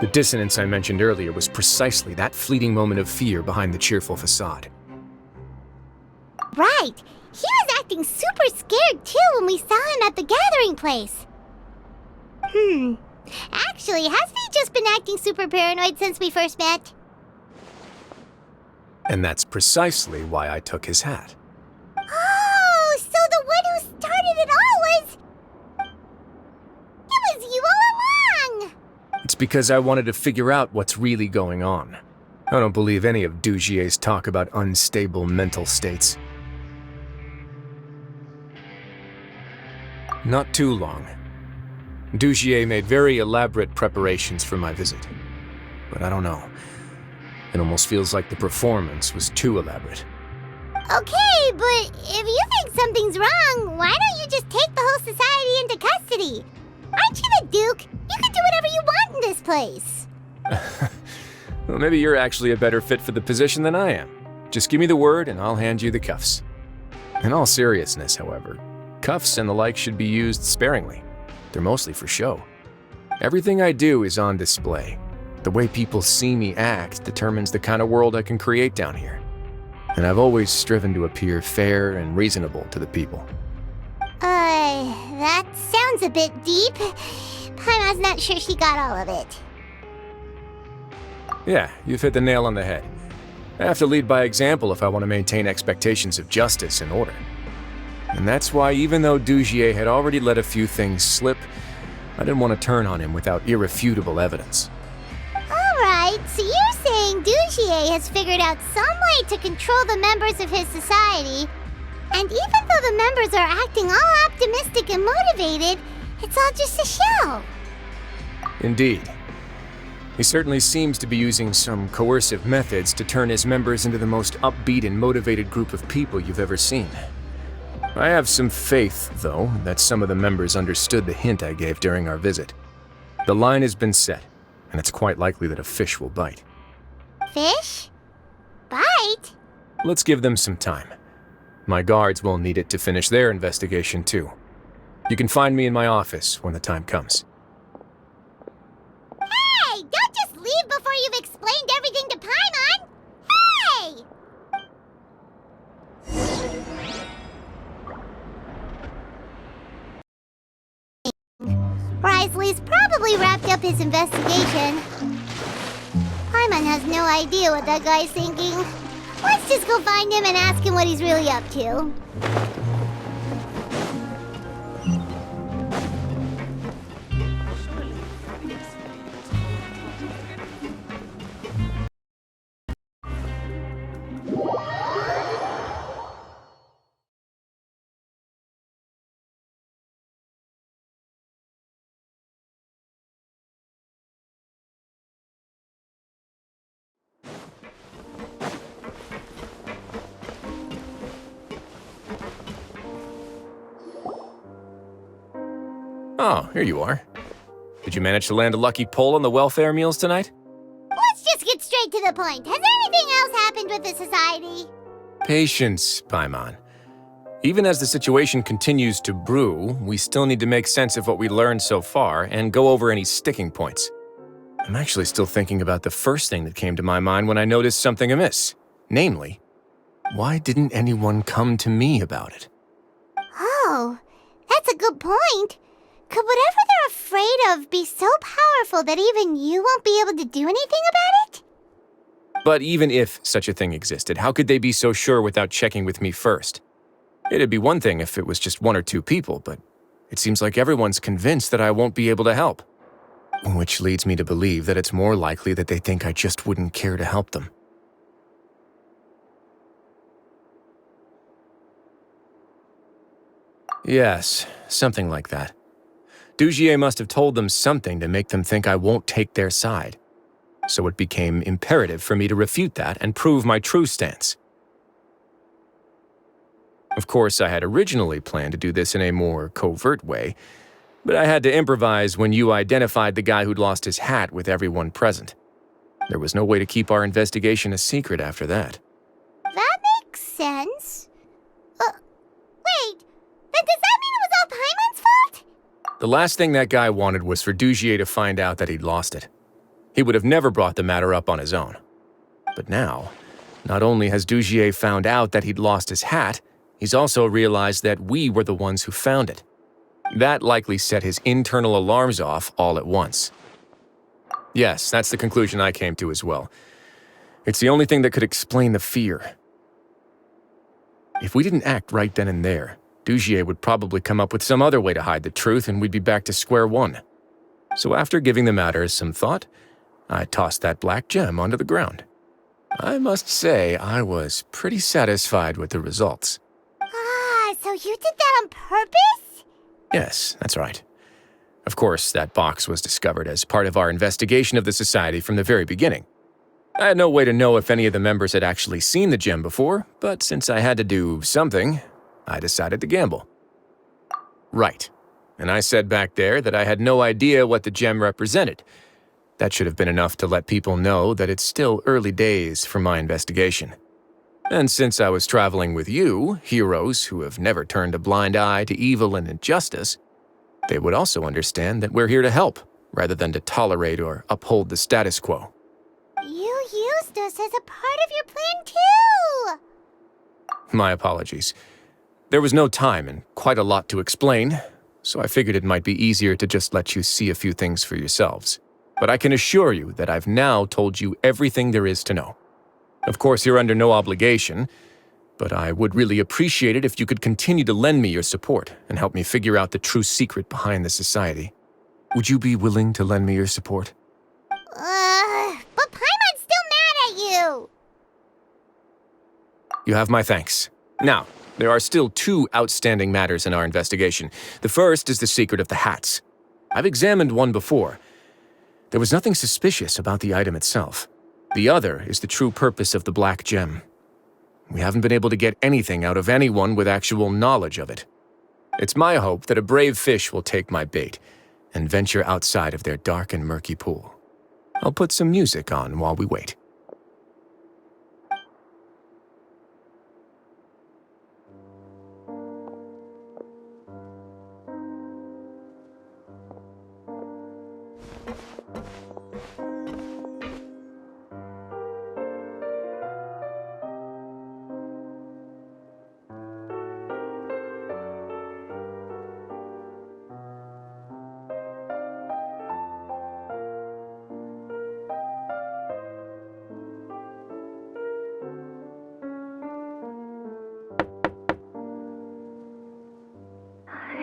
The dissonance I mentioned earlier was precisely that fleeting moment of fear behind the cheerful facade. Right. He was acting super scared too when we saw him at the gathering place. Actually, hasn't he just been acting super paranoid since we first met? And that's precisely why I took his hat. Oh, so the one who started it all was... It was you all along! It's because I wanted to figure out what's really going on. I don't believe any of Dugier's talk about unstable mental states. Not too long. Dugier made very elaborate preparations for my visit. But I don't know. It almost feels like the performance was too elaborate. Okay, but if you think something's wrong, why don't you just take the whole society into custody? Aren't you the Duke? You can do whatever you want in this place. Well, maybe you're actually a better fit for the position than I am. Just give me the word and I'll hand you the cuffs. In all seriousness, however, cuffs and the like should be used sparingly. They're mostly for show. Everything I do is on display. The way people see me act determines the kind of world I can create down here. And I've always striven to appear fair and reasonable to the people. That sounds a bit deep. Paimon's not sure she got all of it. Yeah, you've hit the nail on the head. I have to lead by example if I want to maintain expectations of justice and order. And that's why even though Dugier had already let a few things slip, I didn't want to turn on him without irrefutable evidence. Alright, so you're saying Dugier has figured out some way to control the members of his society, and even though the members are acting all optimistic and motivated, it's all just a show. Indeed. He certainly seems to be using some coercive methods to turn his members into the most upbeat and motivated group of people you've ever seen. I have some faith, though, that some of the members understood the hint I gave during our visit. The line has been set, and it's quite likely that a fish will bite. Fish? Bite? Let's give them some time. My guards will need it to finish their investigation, too. You can find me in my office when the time comes. Hey! Don't just leave before you've explained everything to Paimon! Hey! Wriothesley's probably wrapped up his investigation. Paimon has no idea what that guy's thinking. Let's just go find him and ask him what he's really up to. Oh, here you are. Did you manage to land a lucky pull on the welfare meals tonight? Let's just get straight to the point. Has anything else happened with the society? Patience, Paimon. Even as the situation continues to brew, we still need to make sense of what we learned so far and go over any sticking points. I'm actually still thinking about the first thing that came to my mind when I noticed something amiss. Namely, why didn't anyone come to me about it? Oh, that's a good point. Could whatever they're afraid of be so powerful that even you won't be able to do anything about it? But even if such a thing existed, how could they be so sure without checking with me first? It'd be one thing if it was just one or two people, but it seems like everyone's convinced that I won't be able to help. Which leads me to believe that it's more likely that they think I just wouldn't care to help them. Yes, something like that. Dugier must have told them something to make them think I won't take their side. So it became imperative for me to refute that and prove my true stance. Of course, I had originally planned to do this in a more covert way, but I had to improvise when you identified the guy who'd lost his hat with everyone present. There was no way to keep our investigation a secret after that. That makes sense. Wait, then does that mean it was all Paimon's fault? The last thing that guy wanted was for Dugier to find out that he'd lost it. He would have never brought the matter up on his own. But now, not only has Dugier found out that he'd lost his hat, he's also realized that we were the ones who found it. That likely set his internal alarms off all at once. Yes, that's the conclusion I came to as well. It's the only thing that could explain the fear. If we didn't act right then and there, Dugier would probably come up with some other way to hide the truth and we'd be back to square one. So after giving the matter some thought, I tossed that black gem onto the ground. I must say I was pretty satisfied with the results. Ah, so you did that on purpose? Yes, that's right. Of course, that box was discovered as part of our investigation of the society from the very beginning. I had no way to know if any of the members had actually seen the gem before, but since I had to do something, I decided to gamble. Right. And I said back there that I had no idea what the gem represented. That should have been enough to let people know that it's still early days for my investigation. And since I was traveling with you, heroes who have never turned a blind eye to evil and injustice, they would also understand that we're here to help, rather than to tolerate or uphold the status quo. You used us as a part of your plan too! My apologies. There was no time and quite a lot to explain, so I figured it might be easier to just let you see a few things for yourselves. But I can assure you that I've now told you everything there is to know. Of course, you're under no obligation, but I would really appreciate it if you could continue to lend me your support and help me figure out the true secret behind the society. Would you be willing to lend me your support? But Paimon's still mad at you! You have my thanks. Now, there are still two outstanding matters in our investigation. The first is the secret of the hats. I've examined one before. There was nothing suspicious about the item itself. The other is the true purpose of the black gem. We haven't been able to get anything out of anyone with actual knowledge of it. It's my hope that a brave fish will take my bait and venture outside of their dark and murky pool. I'll put some music on while we wait.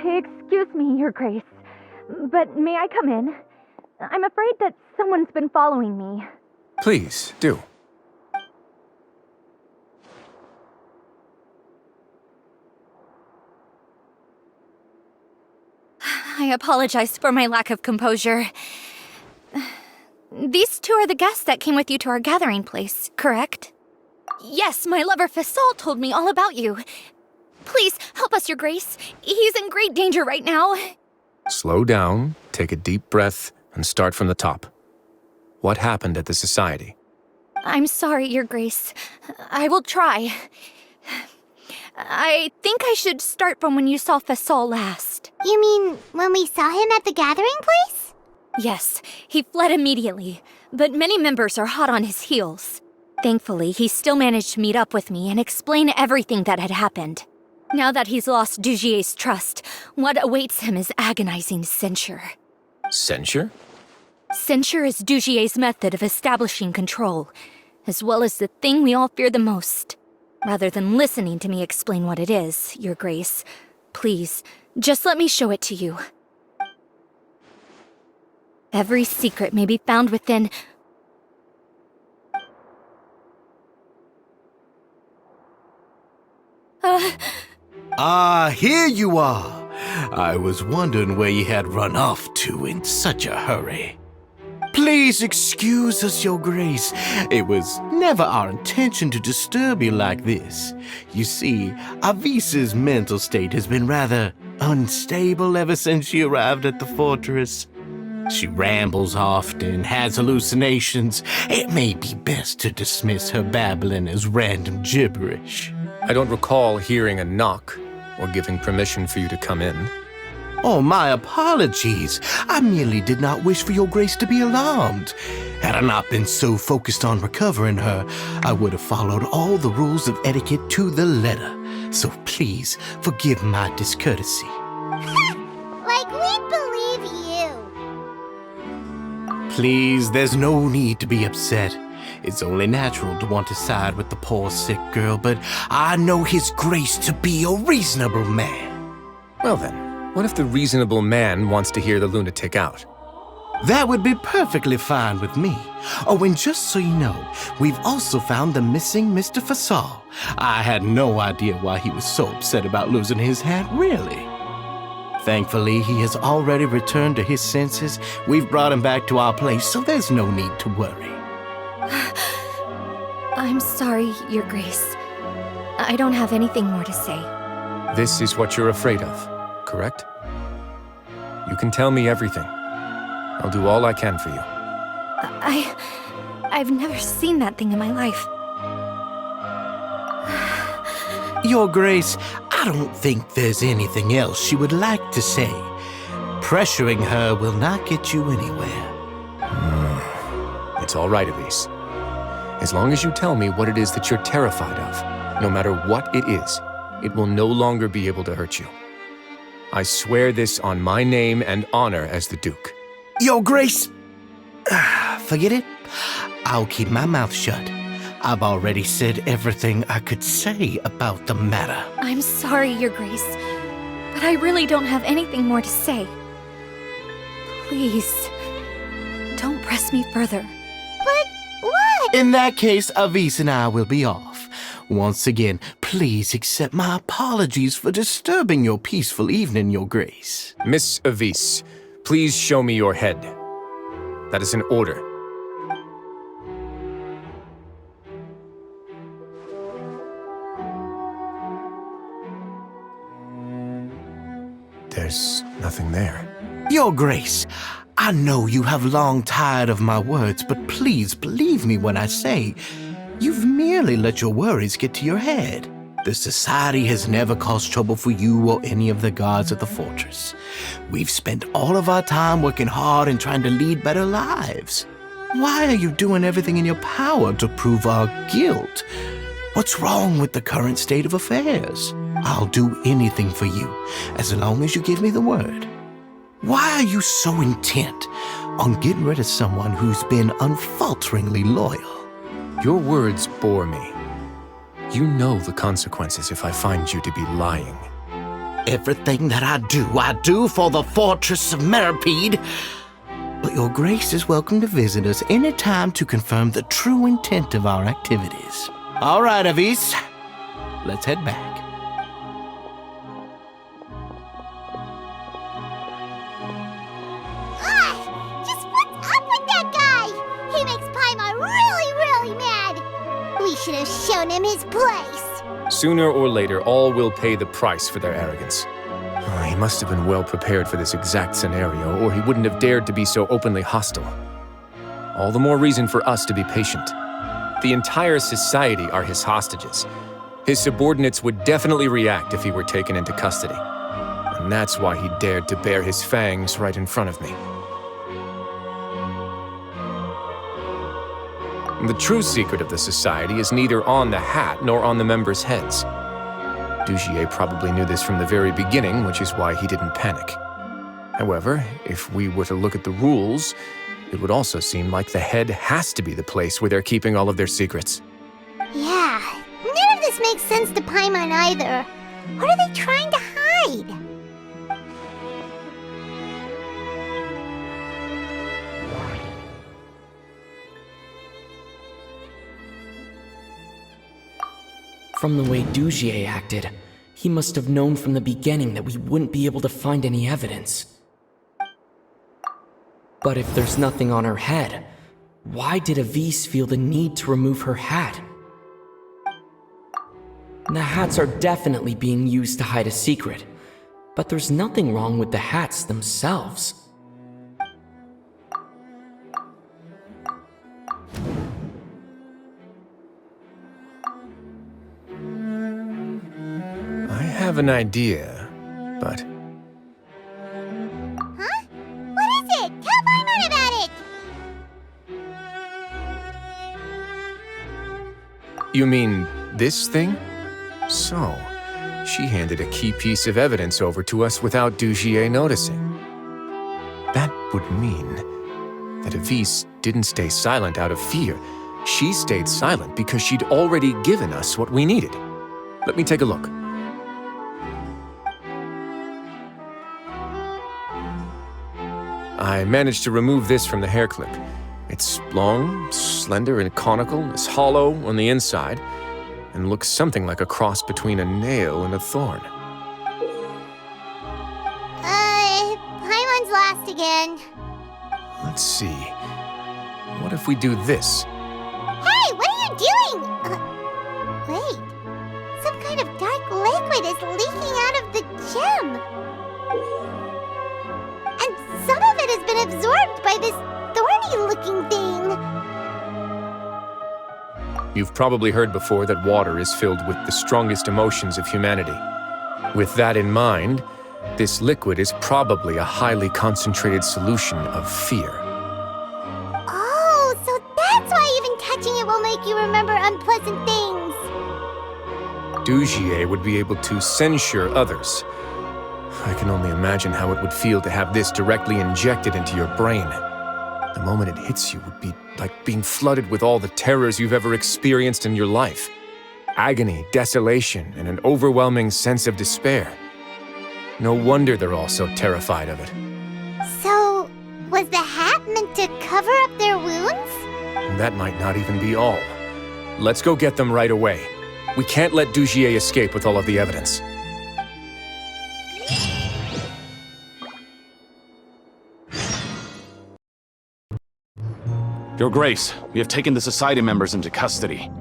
Excuse me, Your Grace, but may I come in? I'm afraid that someone's been following me. Please, do. I apologize for my lack of composure. These two are the guests that came with you to our gathering place, correct? Yes, my lover Faisal told me all about you. Please, help us, Your Grace. He's in great danger right now. Slow down, take a deep breath, and start from the top. What happened at the society? I'm sorry, Your Grace. I will try. I think I should start from when you saw Faisal last. You mean when we saw him at the gathering place? Yes, he fled immediately, but many members are hot on his heels. Thankfully, he still managed to meet up with me and explain everything that had happened. Now that he's lost Dugier's trust, what awaits him is agonizing censure. Censure? Censure is Dugier's method of establishing control, as well as the thing we all fear the most. Rather than listening to me explain what it is, Your Grace, please, just let me show it to you. Every secret may be found within... Here you are. I was wondering where you had run off to in such a hurry. Please excuse us, Your Grace. It was never our intention to disturb you like this. You see, Avisa's mental state has been rather unstable ever since she arrived at the fortress. She rambles often, has hallucinations. It may be best to dismiss her babbling as random gibberish. I don't recall hearing a knock or giving permission for you to come in. Oh, my apologies. I merely did not wish for Your Grace to be alarmed. Had I not been so focused on recovering her, I would have followed all the rules of etiquette to the letter. So please forgive my discourtesy. Like we believe you. Please, there's no need to be upset. It's only natural to want to side with the poor sick girl, but I know His Grace to be a reasonable man. Well then, what if the reasonable man wants to hear the lunatic out? That would be perfectly fine with me. Oh, and just so you know, we've also found the missing Mr. Fasal. I had no idea why he was so upset about losing his hat, really. Thankfully, he has already returned to his senses. We've brought him back to our place, so there's no need to worry. I'm sorry, Your Grace. I don't have anything more to say. This is what you're afraid of, correct? You can tell me everything. I'll do all I can for you. I've never seen that thing in my life. Your Grace, I don't think there's anything else she would like to say. Pressuring her will not get you anywhere. It's all right, Elise. As long as you tell me what it is that you're terrified of, no matter what it is, it will no longer be able to hurt you. I swear this on my name and honor as the Duke. Your Grace, forget it. I'll keep my mouth shut. I've already said everything I could say about the matter. I'm sorry, Your Grace, but I really don't have anything more to say. Please, don't press me further. But what? In that case, Avis and I will be off. Once again, please accept my apologies for disturbing your peaceful evening, Your Grace. Miss Avis, please show me your head. That is an order. There's nothing there. Your Grace, I know you have long tired of my words, but please believe me when I say you've merely let your worries get to your head. The Society has never caused trouble for you or any of the guards at the fortress. We've spent all of our time working hard and trying to lead better lives. Why are you doing everything in your power to prove our guilt? What's wrong with the current state of affairs? I'll do anything for you, as long as you give me the word. Why are you so intent on getting rid of someone who's been unfalteringly loyal? Your words bore me. You know the consequences if I find you to be lying. Everything that I do for the fortress of Mybe. But Your Grace is welcome to visit us any time to confirm the true intent of our activities. All right, Avis, let's head back. Just what's up with that guy? He makes Paimon really, really mad. We should have shown him his place. Sooner or later, all will pay the price for their arrogance. Oh, he must have been well prepared for this exact scenario, or he wouldn't have dared to be so openly hostile. All the more reason for us to be patient. The entire society are his hostages. His subordinates would definitely react if he were taken into custody. And that's why he dared to bare his fangs right in front of me. The true secret of the society is neither on the hat nor on the members' heads. Dugier probably knew this from the very beginning, which is why he didn't panic. However, if we were to look at the rules, it would also seem like the head has to be the place where they're keeping all of their secrets. Yeah, none of this makes sense to Paimon either. What are they trying to hide? From the way Dugier acted, he must have known from the beginning that we wouldn't be able to find any evidence. But if there's nothing on her head, why did Avis feel the need to remove her hat? The hats are definitely being used to hide a secret, but there's nothing wrong with the hats themselves. I have an idea, but... Huh? What is it? Tell Paimon about it! You mean this thing? So, she handed a key piece of evidence over to us without Dugier noticing. That would mean that Avise didn't stay silent out of fear. She stayed silent because she'd already given us what we needed. Let me take a look. I managed to remove this from the hair clip. It's long, slender, and conical, it's hollow on the inside, and looks something like a cross between a nail and a thorn. Paimon's lost again. Let's see. What if we do this? Hey, what are you doing? Wait. Some kind of dark liquid is leaking out of the gem. And some of it has been absorbed by this thorny-looking thing. You've probably heard before that water is filled with the strongest emotions of humanity. With that in mind, this liquid is probably a highly concentrated solution of fear. Oh, so that's why even touching it will make you remember unpleasant things. Dugier would be able to censure others. I can only imagine how it would feel to have this directly injected into your brain. The moment it hits you would be like being flooded with all the terrors you've ever experienced in your life. Agony, desolation, and an overwhelming sense of despair. No wonder they're all so terrified of it. So, was the hat meant to cover up their wounds? And that might not even be all. Let's go get them right away. We can't let Dugier escape with all of the evidence. Your Grace, we have taken the Society members into custody.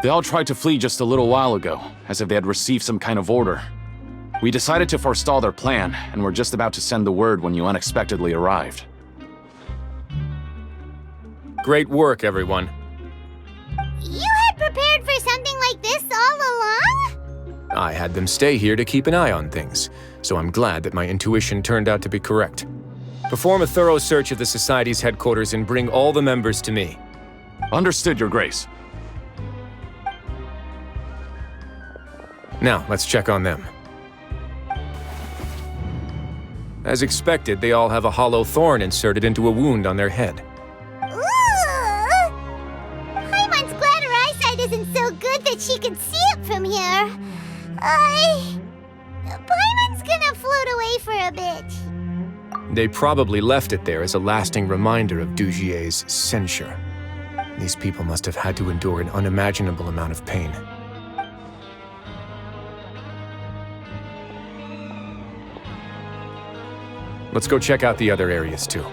They all tried to flee just a little while ago, as if they had received some kind of order. We decided to forestall their plan, and were just about to send the word when you unexpectedly arrived. Great work, everyone. You had prepared for something like this all along? I had them stay here to keep an eye on things, so I'm glad that my intuition turned out to be correct. Perform a thorough search of the Society's headquarters and bring all the members to me. Understood, Your Grace. Now, let's check on them. As expected, they all have a hollow thorn inserted into a wound on their head. Ooh! Paimon's glad her eyesight isn't so good that she can see it from here. Paimon's gonna float away for a bit. They probably left it there as a lasting reminder of Dugier's censure. These people must have had to endure an unimaginable amount of pain. Let's go check out the other areas too.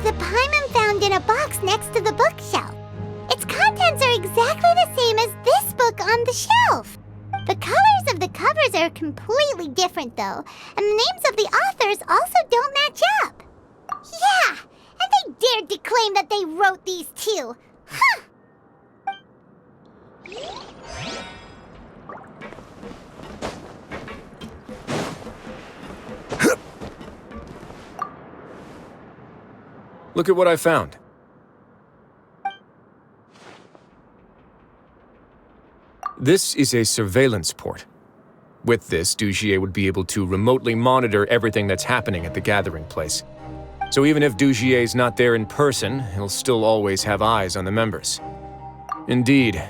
The Paimon found in a box next to the bookshelf. Its contents are exactly the same as this book on the shelf. The colors of the covers are completely different, though, and the names of the authors also don't match up. Yeah, and they dared to claim that they wrote these too. Huh! Look at what I found. This is a surveillance port. With this, Dugier would be able to remotely monitor everything that's happening at the gathering place. So even if Dugier's not there in person, he'll still always have eyes on the members. Indeed.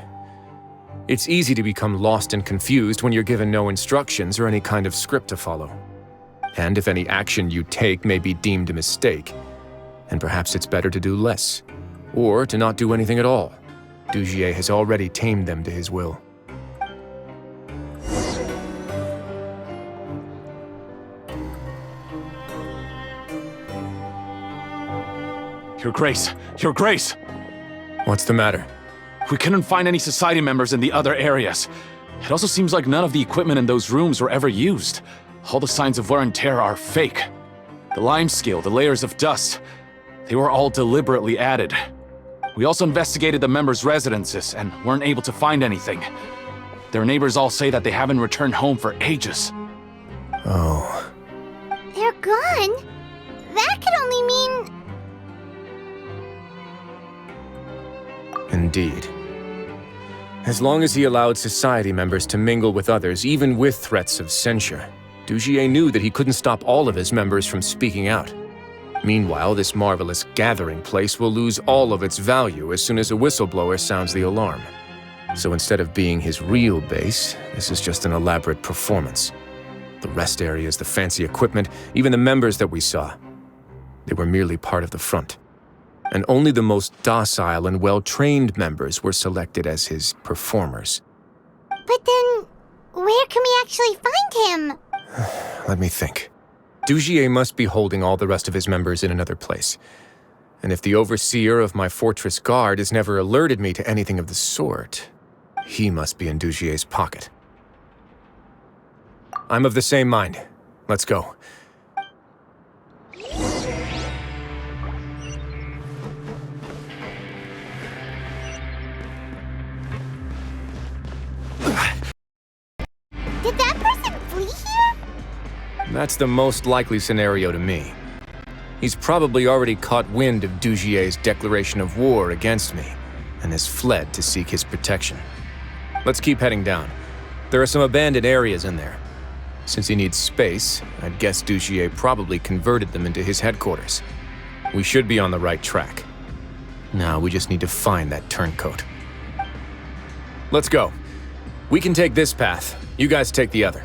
It's easy to become lost and confused when you're given no instructions or any kind of script to follow. And if any action you take may be deemed a mistake, and perhaps it's better to do less, or to not do anything at all. Dugier has already tamed them to his will. Your Grace! Your Grace! What's the matter? We couldn't find any Society members in the other areas. It also seems like none of the equipment in those rooms were ever used. All the signs of wear and tear are fake. The lime scale, the layers of dust, they were all deliberately added. We also investigated the members' residences and weren't able to find anything. Their neighbors all say that they haven't returned home for ages. Oh. They're gone? That could only mean... Indeed. As long as he allowed society members to mingle with others, even with threats of censure, Dugier knew that he couldn't stop all of his members from speaking out. Meanwhile, this marvelous gathering place will lose all of its value as soon as a whistleblower sounds the alarm. So instead of being his real base, this is just an elaborate performance. The rest areas, the fancy equipment, even the members that we saw, they were merely part of the front. And only the most docile and well-trained members were selected as his performers. But then, where can we actually find him? Let me think. Dugier must be holding all the rest of his members in another place. And if the overseer of my fortress guard has never alerted me to anything of the sort, he must be in Dugier's pocket. I'm of the same mind. Let's go. Did that person flee here? That's the most likely scenario to me. He's probably already caught wind of Dugier's declaration of war against me, and has fled to seek his protection. Let's keep heading down. There are some abandoned areas in there. Since he needs space, I'd guess Dugier probably converted them into his headquarters. We should be on the right track. Now we just need to find that turncoat. Let's go. We can take this path. You guys take the other.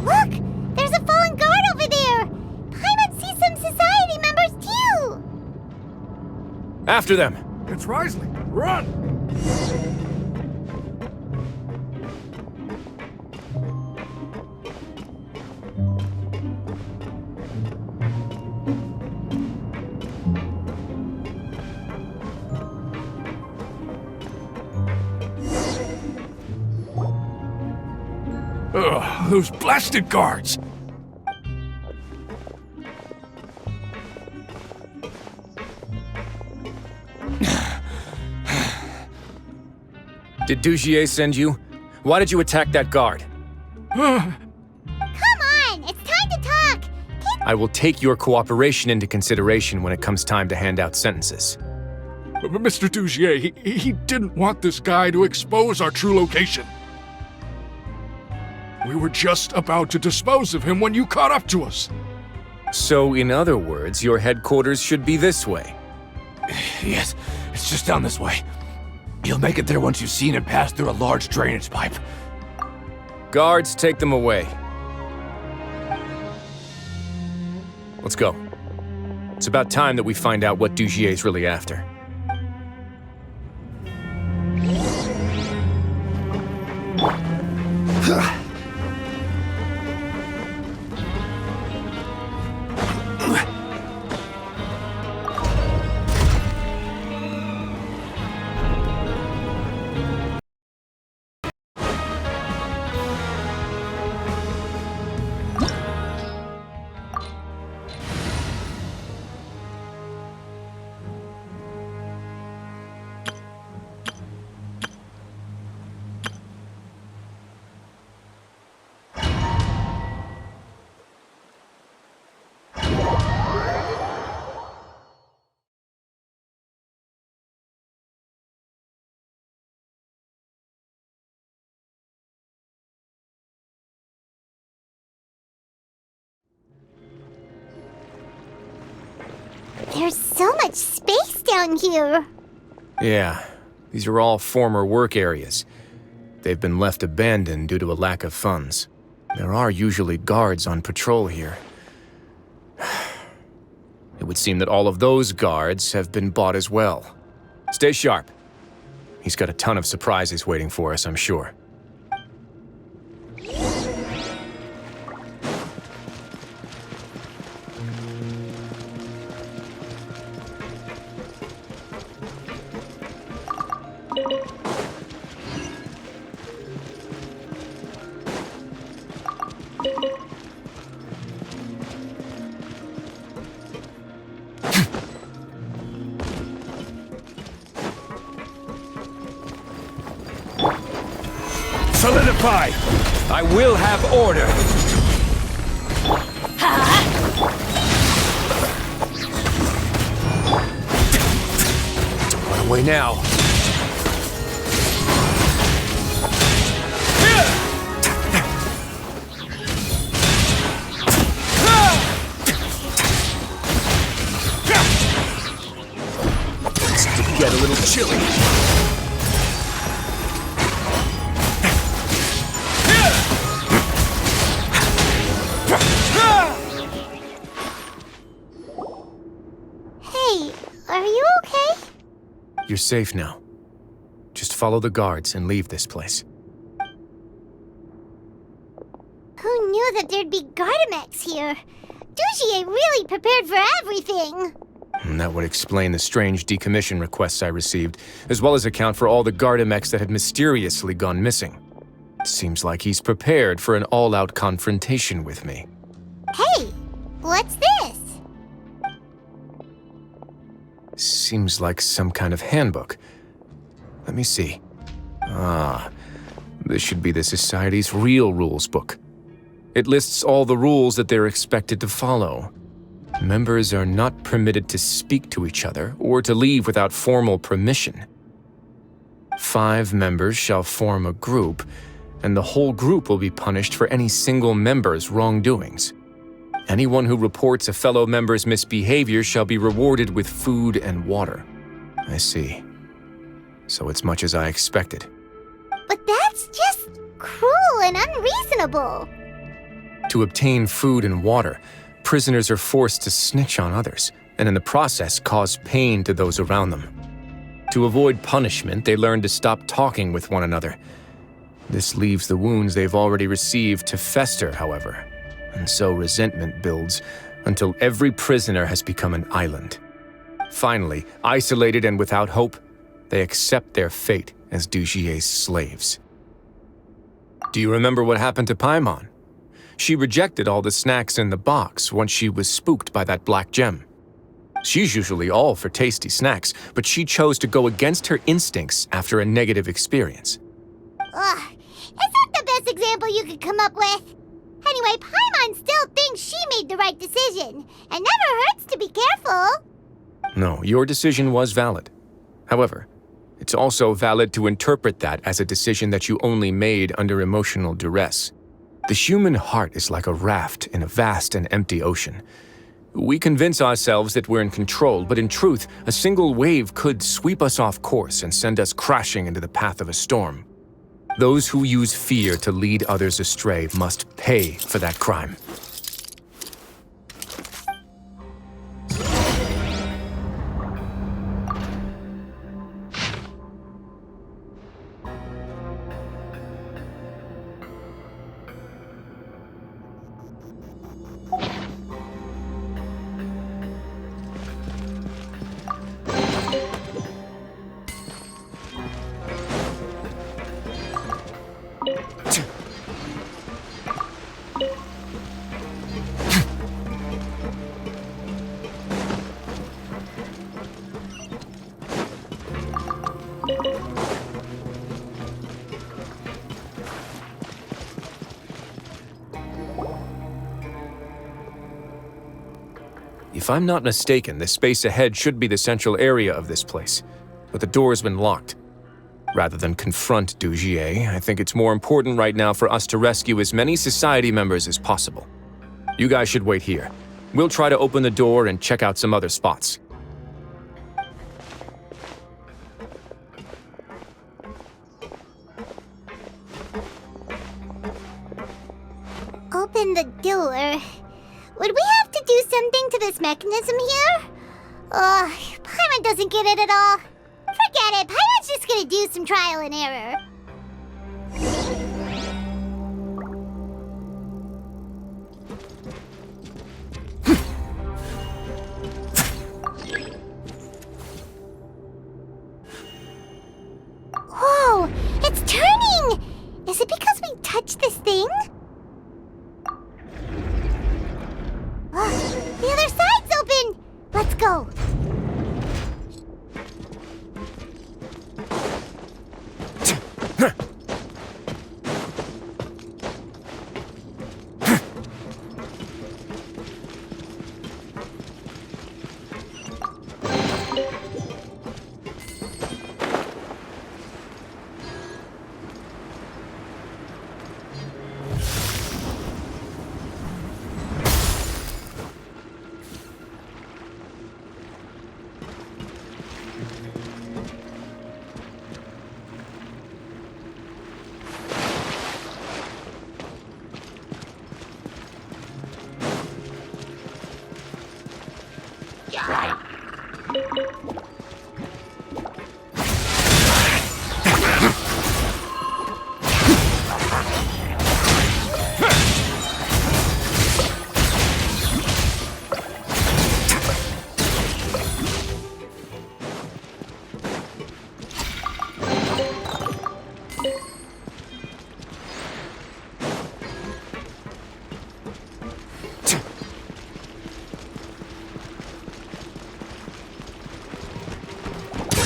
Look! There's a fallen guard over there! Paimon sees some society members too! After them! It's Wriothesley. Run! Ugh, those blasted guards! Did Dugier send you? Why did you attack that guard? Come on! It's time to talk! I will take your cooperation into consideration when it comes time to hand out sentences. Mr. Dugier, he didn't want this guy to expose our true location. We were just about to dispose of him when you caught up to us. So, in other words, your headquarters should be this way. Yes, it's just down this way. You'll make it there once you've seen it pass through a large drainage pipe. Guards, take them away. Let's go. It's about time that we find out what Dugier's really after. There's so much space down here. Yeah, These are all former work areas. They've been left abandoned due to a lack of funds. There are usually guards on patrol here. It would seem that all of those guards have been bought as well. Stay sharp. He's got a ton of surprises waiting for us, I'm sure. Solidify! I will have order! Don't run away now. It's to get a little chilly. You're safe now. Just follow the guards and leave this place. Who knew that there'd be Gardamex here? Dujier really prepared for everything! And that would explain the strange decommission requests I received, as well as account for all the Gardamex that had mysteriously gone missing. It seems like he's prepared for an all-out confrontation with me. Hey! What's this? Seems like some kind of handbook. Let me see. Ah, this should be the Society's real rules book. It lists all the rules that they're expected to follow. Members are not permitted to speak to each other or to leave without formal permission. 5 members shall form a group, and the whole group will be punished for any single member's wrongdoings. Anyone who reports a fellow member's misbehavior shall be rewarded with food and water. I see. So it's much as I expected. But that's just cruel and unreasonable. To obtain food and water, prisoners are forced to snitch on others, and in the process cause pain to those around them. To avoid punishment, they learn to stop talking with one another. This leaves the wounds they've already received to fester, however. And so resentment builds until every prisoner has become an island. Finally, isolated and without hope, they accept their fate as Dujier's slaves. Do you remember what happened to Paimon? She rejected all the snacks in the box once she was spooked by that black gem. She's usually all for tasty snacks, but she chose to go against her instincts after a negative experience. Ugh, is that the best example you could come up with? Anyway, Paimon still thinks she made the right decision. It never hurts to be careful. No, your decision was valid. However, it's also valid to interpret that as a decision that you only made under emotional duress. The human heart is like a raft in a vast and empty ocean. We convince ourselves that we're in control, but in truth, a single wave could sweep us off course and send us crashing into the path of a storm. Those who use fear to lead others astray must pay for that crime. If I'm not mistaken, the space ahead should be the central area of this place, but the door's been locked. Rather than confront Dujier, I think it's more important right now for us to rescue as many Society members as possible. You guys should wait here. We'll try to open the door and check out some other spots. open the door. Would we have to do something to this mechanism here? Paimon doesn't get it at all. Forget it, Paimon's just gonna do some trial and error. Whoa, it's turning! Is it because we touched this thing? The other side's open! Let's go.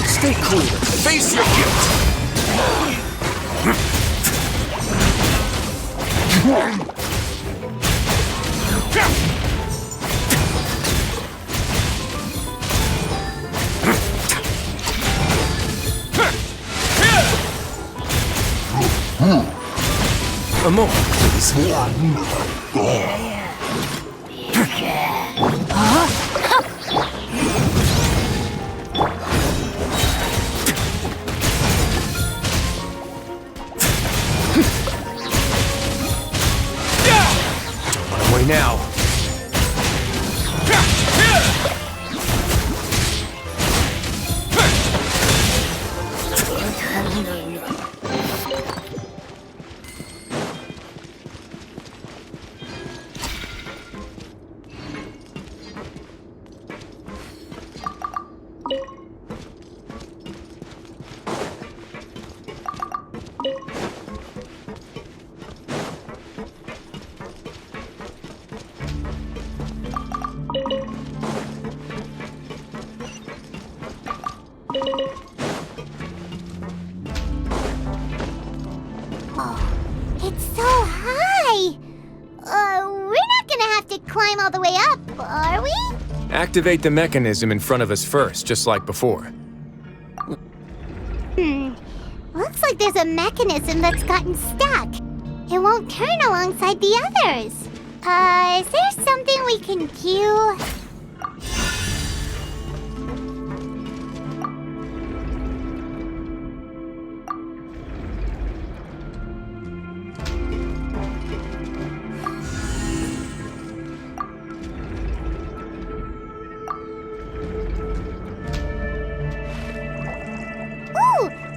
Stay cool. Face your guilt. Amor, please. Now. It's so high! We're not gonna have to climb all the way up, are we? Activate the mechanism in front of us first, just like before. Looks like there's a mechanism that's gotten stuck. It won't turn alongside the others. Is there something we can do?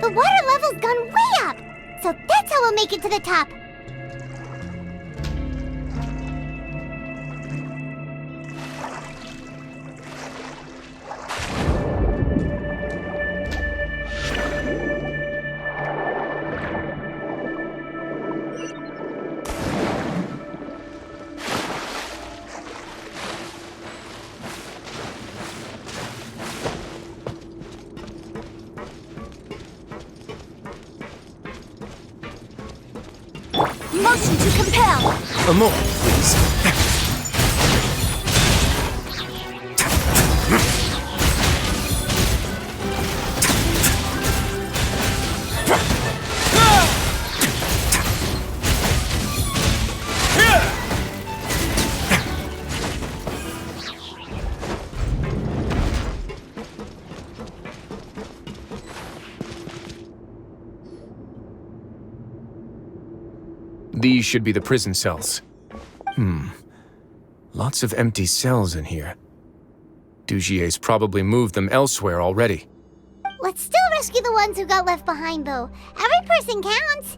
The water level's gone way up! So that's how we'll make it to the top! Motion to compel! Amor, please. These should be the prison cells. Lots of empty cells in here. Dugier's probably moved them elsewhere already. Let's still rescue the ones who got left behind, though. Every person counts.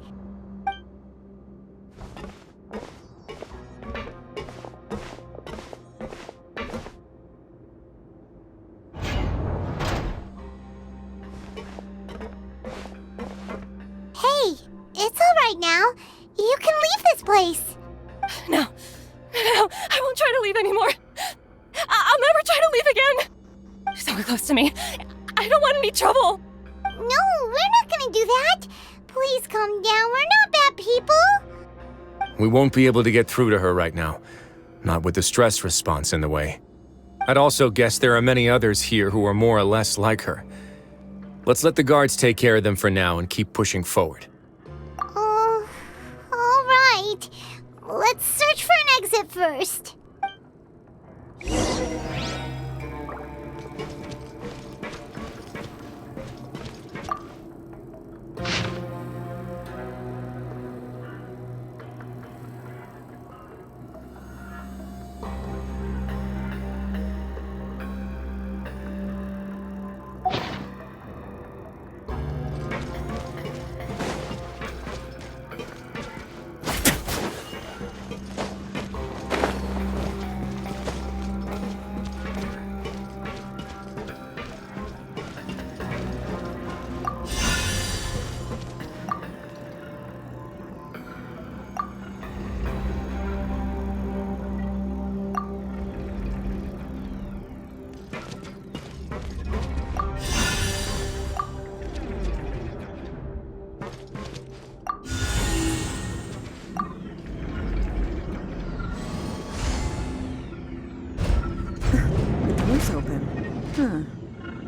Hey, it's all right now. You can leave this place. No, I won't try to leave anymore. I'll never try to leave again. Someone close to me. I don't want any trouble. No, we're not gonna do that. Please calm down. We're not bad people. We won't be able to get through to her right now. Not with the stress response in the way. I'd also guess there are many others here who are more or less like her. Let's let the guards take care of them for now and keep pushing forward. All right. Let's search for an exit first.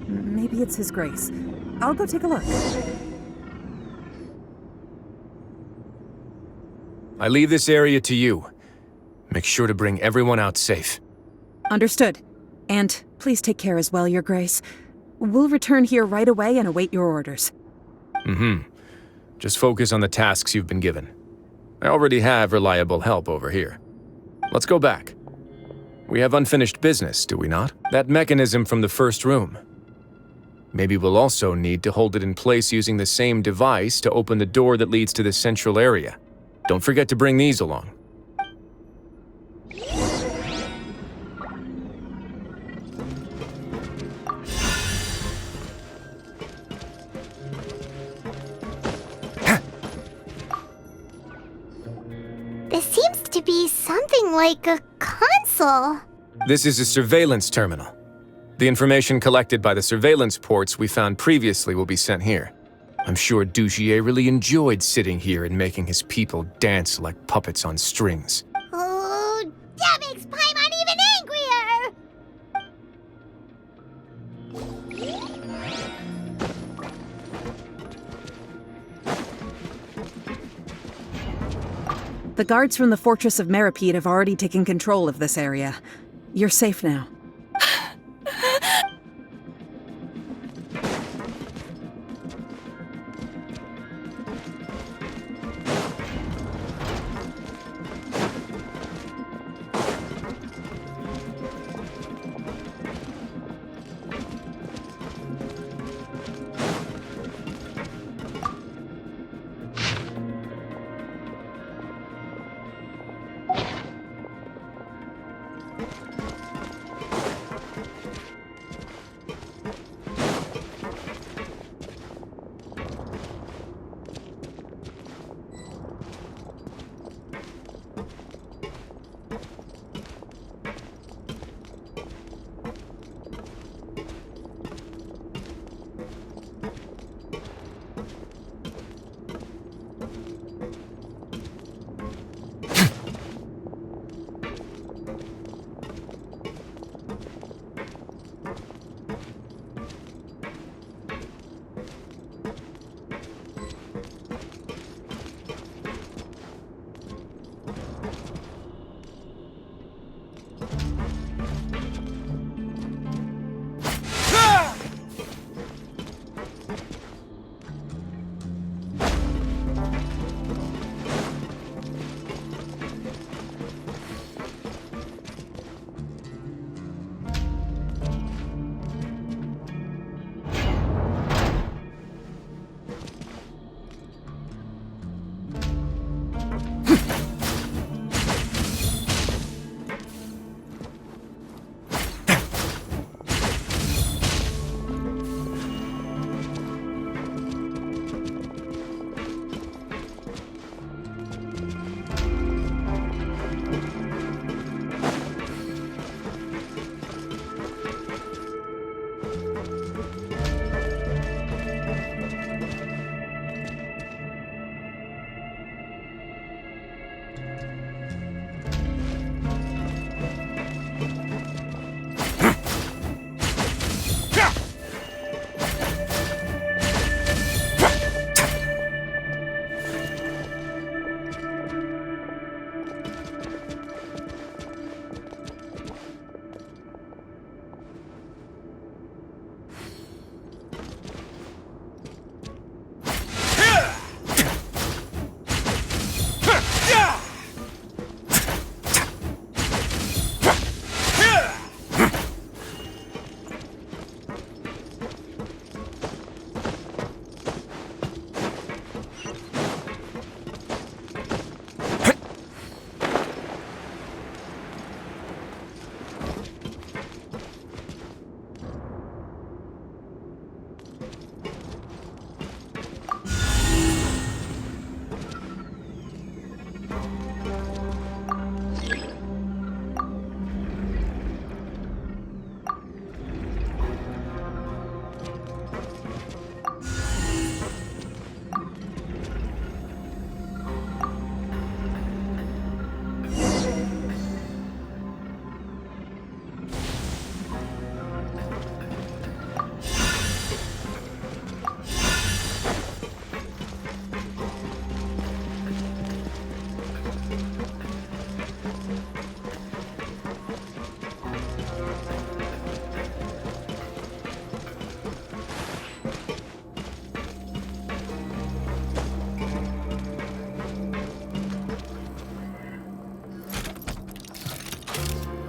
Maybe it's His Grace. I'll go take a look. I leave this area to you. Make sure to bring everyone out safe. Understood. And please take care as well, Your Grace. We'll return here right away and await your orders. Just focus on the tasks you've been given. I already have reliable help over here. Let's go back. We have unfinished business, do we not? That mechanism from the first room. Maybe we'll also need to hold it in place using the same device to open the door that leads to the central area. Don't forget to bring these along. This seems to be something like a console. This is a surveillance terminal. The information collected by the surveillance ports we found previously will be sent here. I'm sure Dugier really enjoyed sitting here and making his people dance like puppets on strings. Oh, that makes Paimon even angrier! The guards from the Fortress of Mybe have already taken control of this area. You're safe now.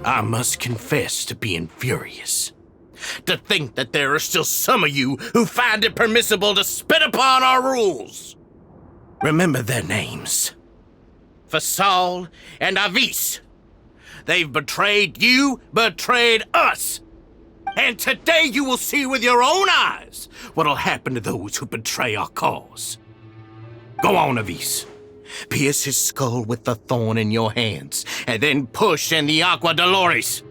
I must confess to being furious. To think that there are still some of you who find it permissible to spit upon our rules. Remember their names. Fasal and Avis. They've betrayed you, betrayed us. And today you will see with your own eyes what'll happen to those who betray our cause. Go on, Avis. Pierce his skull with the thorn in your hands, and then push in the Aqua Dolores.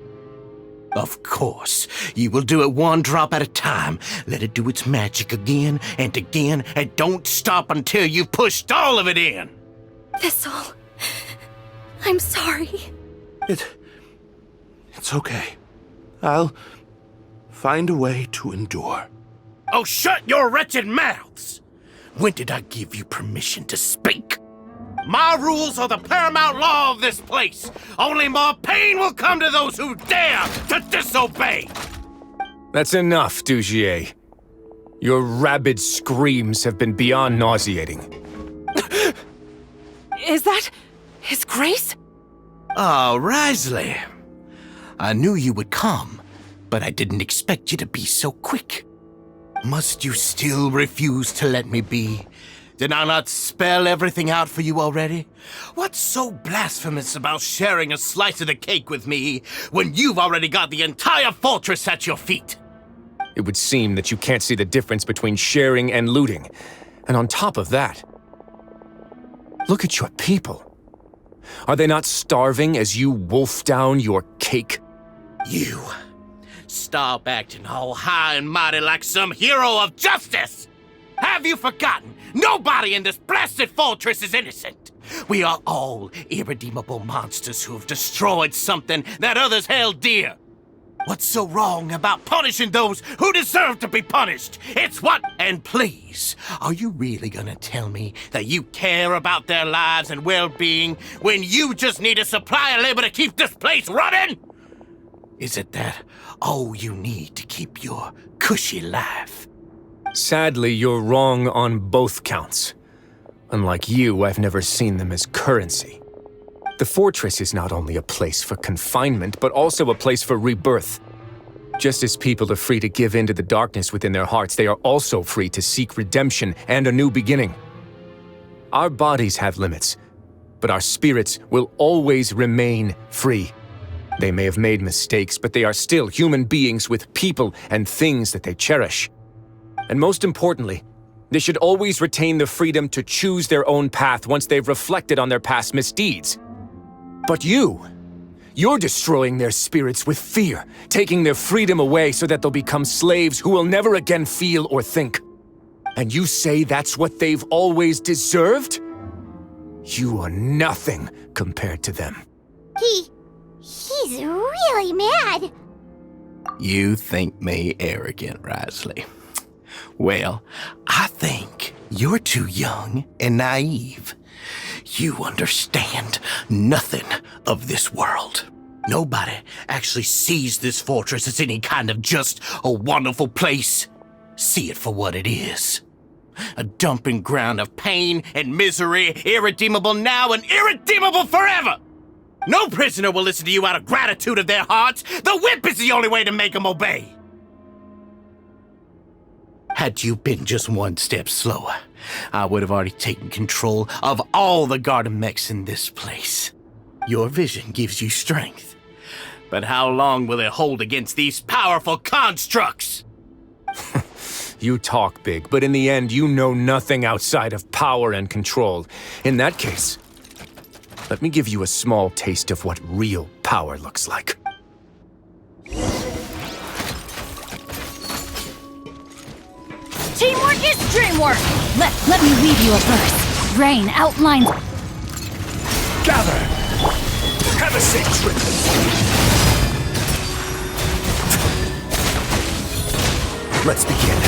Of course, you will do it one drop at a time. Let it do its magic again, and don't stop until you've pushed all of it in. Thistle, I'm sorry. It's okay. I'll find a way to endure. Oh, shut your wretched mouths! When did I give you permission to speak? My rules are the paramount law of this place. Only more pain will come to those who dare to disobey. That's enough, Dugier. Your rabid screams have been beyond nauseating. Is that His Grace? Oh, Wriothesley. I knew you would come, but I didn't expect you to be so quick. Must you still refuse to let me be? Did I not spell everything out for you already? What's so blasphemous about sharing a slice of the cake with me when you've already got the entire fortress at your feet? It would seem that you can't see the difference between sharing and looting. And on top of that, look at your people. Are they not starving as you wolf down your cake? You. Stop acting all high and mighty like some hero of justice! Have you forgotten? Nobody in this blasted fortress is innocent. We are all irredeemable monsters who have destroyed something that others held dear. What's so wrong about punishing those who deserve to be punished? It's what? And please, are you really gonna tell me that you care about their lives and well-being when you just need a supply of labor to keep this place running? Is it that all you need to keep your cushy life? Sadly, you're wrong on both counts. Unlike you, I've never seen them as currency. The fortress is not only a place for confinement, but also a place for rebirth. Just as people are free to give in to the darkness within their hearts, they are also free to seek redemption and a new beginning. Our bodies have limits, but our spirits will always remain free. They may have made mistakes, but they are still human beings with people and things that they cherish. And most importantly, they should always retain the freedom to choose their own path once they've reflected on their past misdeeds. But you're destroying their spirits with fear, taking their freedom away so that they'll become slaves who will never again feel or think. And you say that's what they've always deserved? You are nothing compared to them. He's really mad. You think me arrogant, Wriothesley? Well, I think you're too young and naive. You understand nothing of this world. Nobody actually sees this fortress as any kind of just a wonderful place. See it for what it is. A dumping ground of pain and misery, irredeemable now and irredeemable forever! No prisoner will listen to you out of gratitude of their hearts. The whip is the only way to make them obey. Had you been just one step slower, I would have already taken control of all the garden mechs in this place. Your vision gives you strength. But how long will it hold against these powerful constructs? You talk big, but in the end, you know nothing outside of power and control. In that case, let me give you a small taste of what real power looks like. Teamwork is dreamwork! Let me read you a verse. Rain outlines... Gather! Have a safe trip! Let's begin.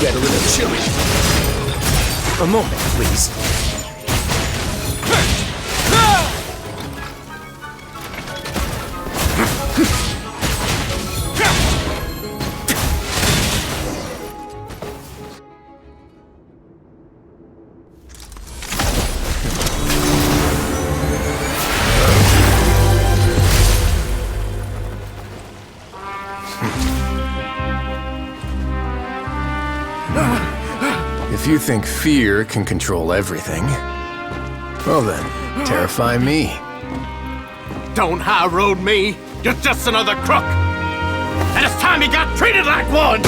Get a little chilly. A moment, please. If you think fear can control everything, well then, terrify me. Don't high road me. You're just another crook. And it's time you got treated like one.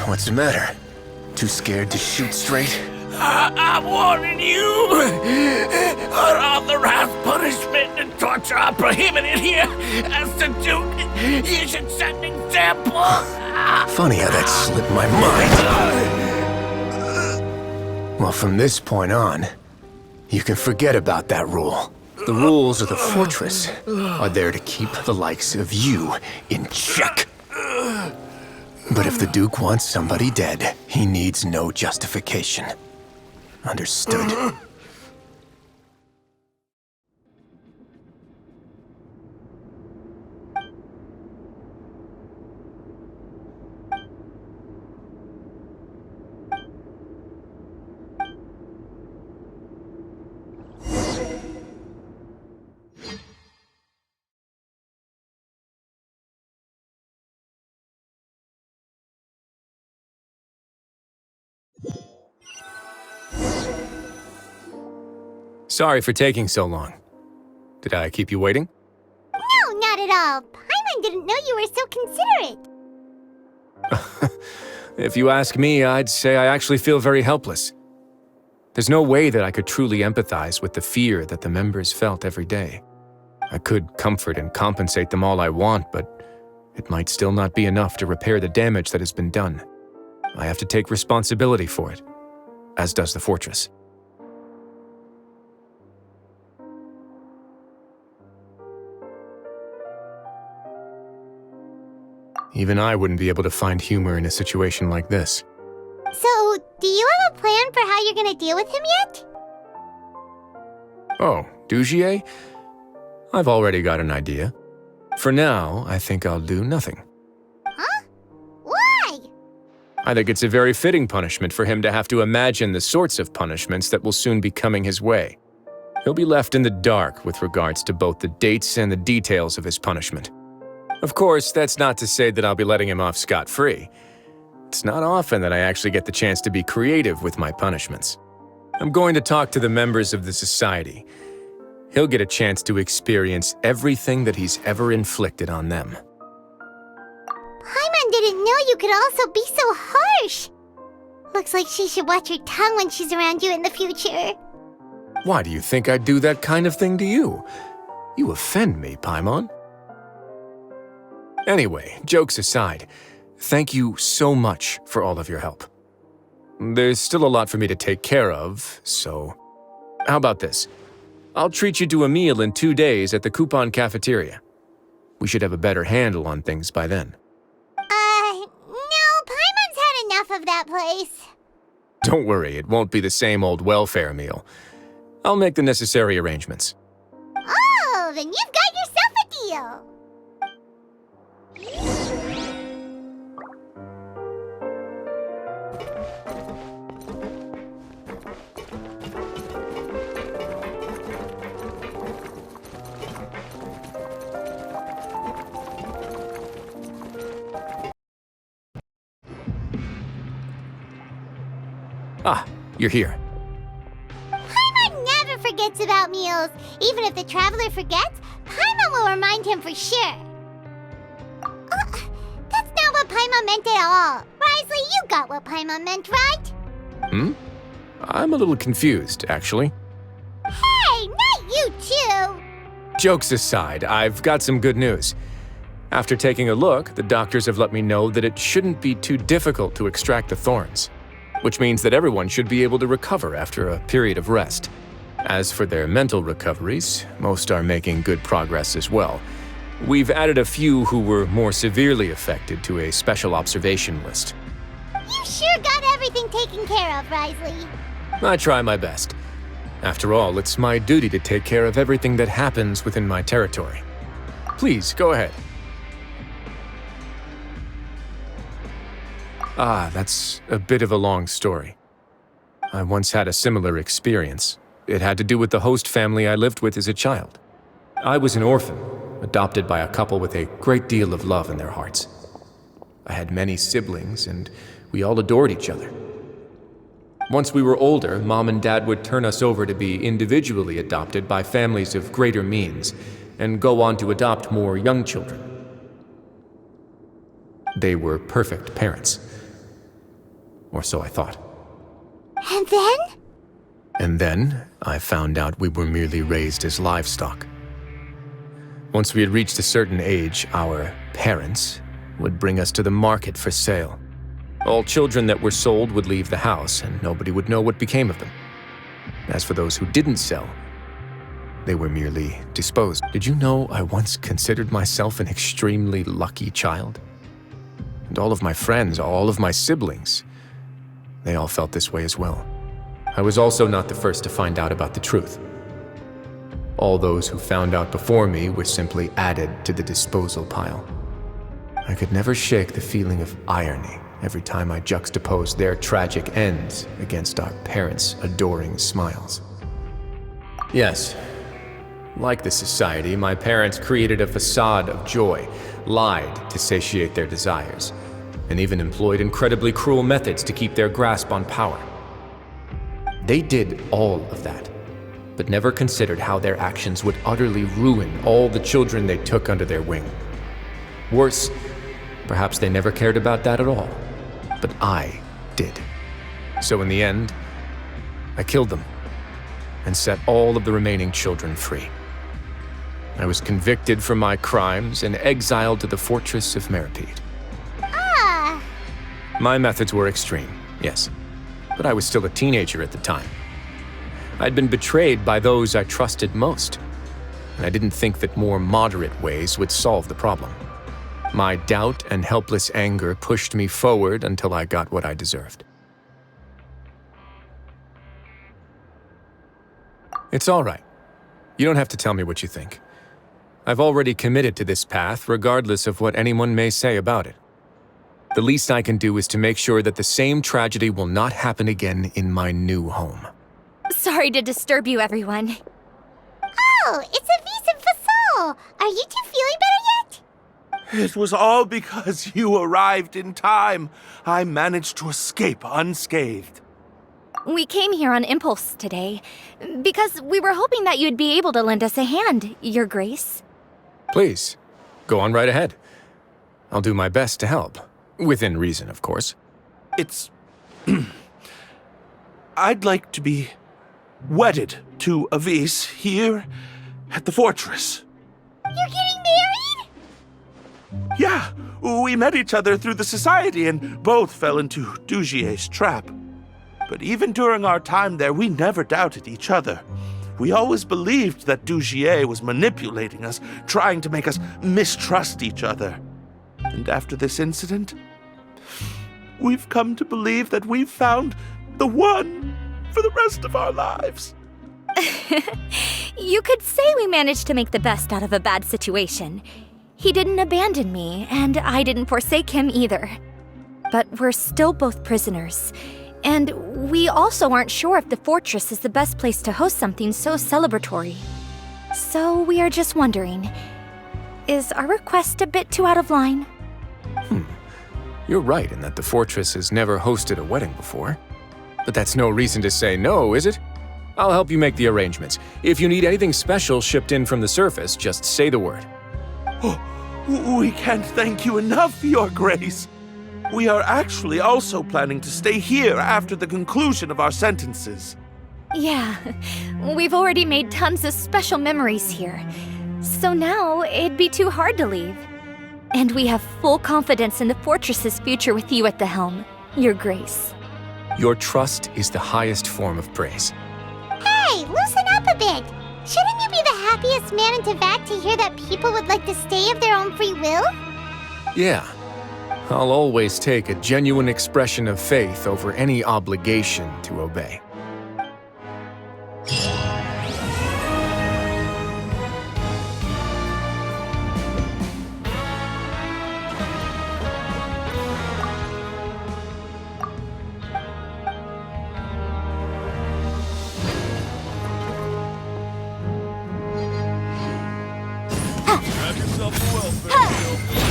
What's the matter? Too scared to shoot straight? I'm warning you! Unauthorized punishment and torture are prohibited here. As the Duke, you should set an example. Funny how that slipped my mind. Well, from this point on, you can forget about that rule. The rules of the fortress are there to keep the likes of you in check. But if the Duke wants somebody dead, he needs no justification. Understood? Sorry for taking so long. Did I keep you waiting? No, not at all. Paimon didn't know you were so considerate. If you ask me, I'd say I actually feel very helpless. There's no way that I could truly empathize with the fear that the members felt every day. I could comfort and compensate them all I want, but it might still not be enough to repair the damage that has been done. I have to take responsibility for it, as does the fortress. Even I wouldn't be able to find humor in a situation like this. So, do you have a plan for how you're gonna deal with him yet? Oh, Dugier? I've already got an idea. For now, I think I'll do nothing. Huh? Why? I think it's a very fitting punishment for him to have to imagine the sorts of punishments that will soon be coming his way. He'll be left in the dark with regards to both the dates and the details of his punishment. Of course, that's not to say that I'll be letting him off scot-free. It's not often that I actually get the chance to be creative with my punishments. I'm going to talk to the members of the society. He'll get a chance to experience everything that he's ever inflicted on them. Paimon didn't know you could also be so harsh. Looks like she should watch her tongue when she's around you in the future. Why do you think I'd do that kind of thing to you? You offend me, Paimon. Anyway, jokes aside, thank you so much for all of your help. There's still a lot for me to take care of, so... How about this? I'll treat you to a meal in 2 days at the Coupon Cafeteria. We should have a better handle on things by then. No, Paimon's had enough of that place. Don't worry, it won't be the same old welfare meal. I'll make the necessary arrangements. Oh, then you've got yourself a deal. Ah, you're here. Paimon never forgets about meals. Even if the traveler forgets, Paimon will remind him for sure. That's not what Paimon meant at all. Wriothesley, you got what Paimon meant, right? I'm a little confused, actually. Hey, not you too! Jokes aside, I've got some good news. After taking a look, the doctors have let me know that it shouldn't be too difficult to extract the thorns, which means that everyone should be able to recover after a period of rest. As for their mental recoveries, most are making good progress as well. We've added a few who were more severely affected to a special observation list. You sure got everything taken care of, Wriothesley. I try my best. After all, it's my duty to take care of everything that happens within my territory. Please, go ahead. Ah, that's a bit of a long story. I once had a similar experience. It had to do with the host family I lived with as a child. I was an orphan, adopted by a couple with a great deal of love in their hearts. I had many siblings, and we all adored each other. Once we were older, Mom and Dad would turn us over to be individually adopted by families of greater means, and go on to adopt more young children. They were perfect parents. Or so I thought. And then? And then, I found out we were merely raised as livestock. Once we had reached a certain age, our parents would bring us to the market for sale. All children that were sold would leave the house, and nobody would know what became of them. As for those who didn't sell, they were merely disposed. Did you know I once considered myself an extremely lucky child? And all of my friends, all of my siblings, they all felt this way as well. I was also not the first to find out about the truth. All those who found out before me were simply added to the disposal pile. I could never shake the feeling of irony every time I juxtaposed their tragic ends against our parents' adoring smiles. Yes, like the society, my parents created a facade of joy, lied to satiate their desires, and even employed incredibly cruel methods to keep their grasp on power. They did all of that, but never considered how their actions would utterly ruin all the children they took under their wing. Worse, perhaps they never cared about that at all, but I did. So in the end, I killed them and set all of the remaining children free. I was convicted for my crimes and exiled to the fortress of Mybe. My methods were extreme, yes, but I was still a teenager at the time. I'd been betrayed by those I trusted most, and I didn't think that more moderate ways would solve the problem. My doubt and helpless anger pushed me forward until I got what I deserved. It's all right. You don't have to tell me what you think. I've already committed to this path, regardless of what anyone may say about it. The least I can do is to make sure that the same tragedy will not happen again in my new home. Sorry to disturb you, everyone. Oh, it's a vis and facole. Are you two feeling better yet? It was all because you arrived in time. I managed to escape unscathed. We came here on impulse today, because we were hoping that you'd be able to lend us a hand, Your Grace. Please, go on right ahead. I'll do my best to help. Within reason, of course. It's... I'd like to be wedded to Avis here at the fortress. You're getting married? Yeah, we met each other through the society and both fell into Dugier's trap. But even during our time there, we never doubted each other. We always believed that Dugier was manipulating us, trying to make us mistrust each other. And after this incident, we've come to believe that we've found the one for the rest of our lives. You could say we managed to make the best out of a bad situation. He didn't abandon me, and I didn't forsake him either. But we're still both prisoners. And we also aren't sure if the fortress is the best place to host something so celebratory. So we are just wondering, is our request a bit too out of line? You're right in that the fortress has never hosted a wedding before. But that's no reason to say no, is it? I'll help you make the arrangements. If you need anything special shipped in from the surface, just say the word. Oh, we can't thank you enough, Your Grace. We are actually also planning to stay here after the conclusion of our sentences. Yeah, we've already made tons of special memories here. So now it'd be too hard to leave. And we have full confidence in the fortress's future with you at the helm, Your Grace. Your trust is the highest form of praise. Hey, loosen up a bit. Shouldn't you be the happiest man in Teyvat to hear that people would like to stay of their own free will? Yeah. I'll always take a genuine expression of faith over any obligation to obey. Grab yourself a welfare meal.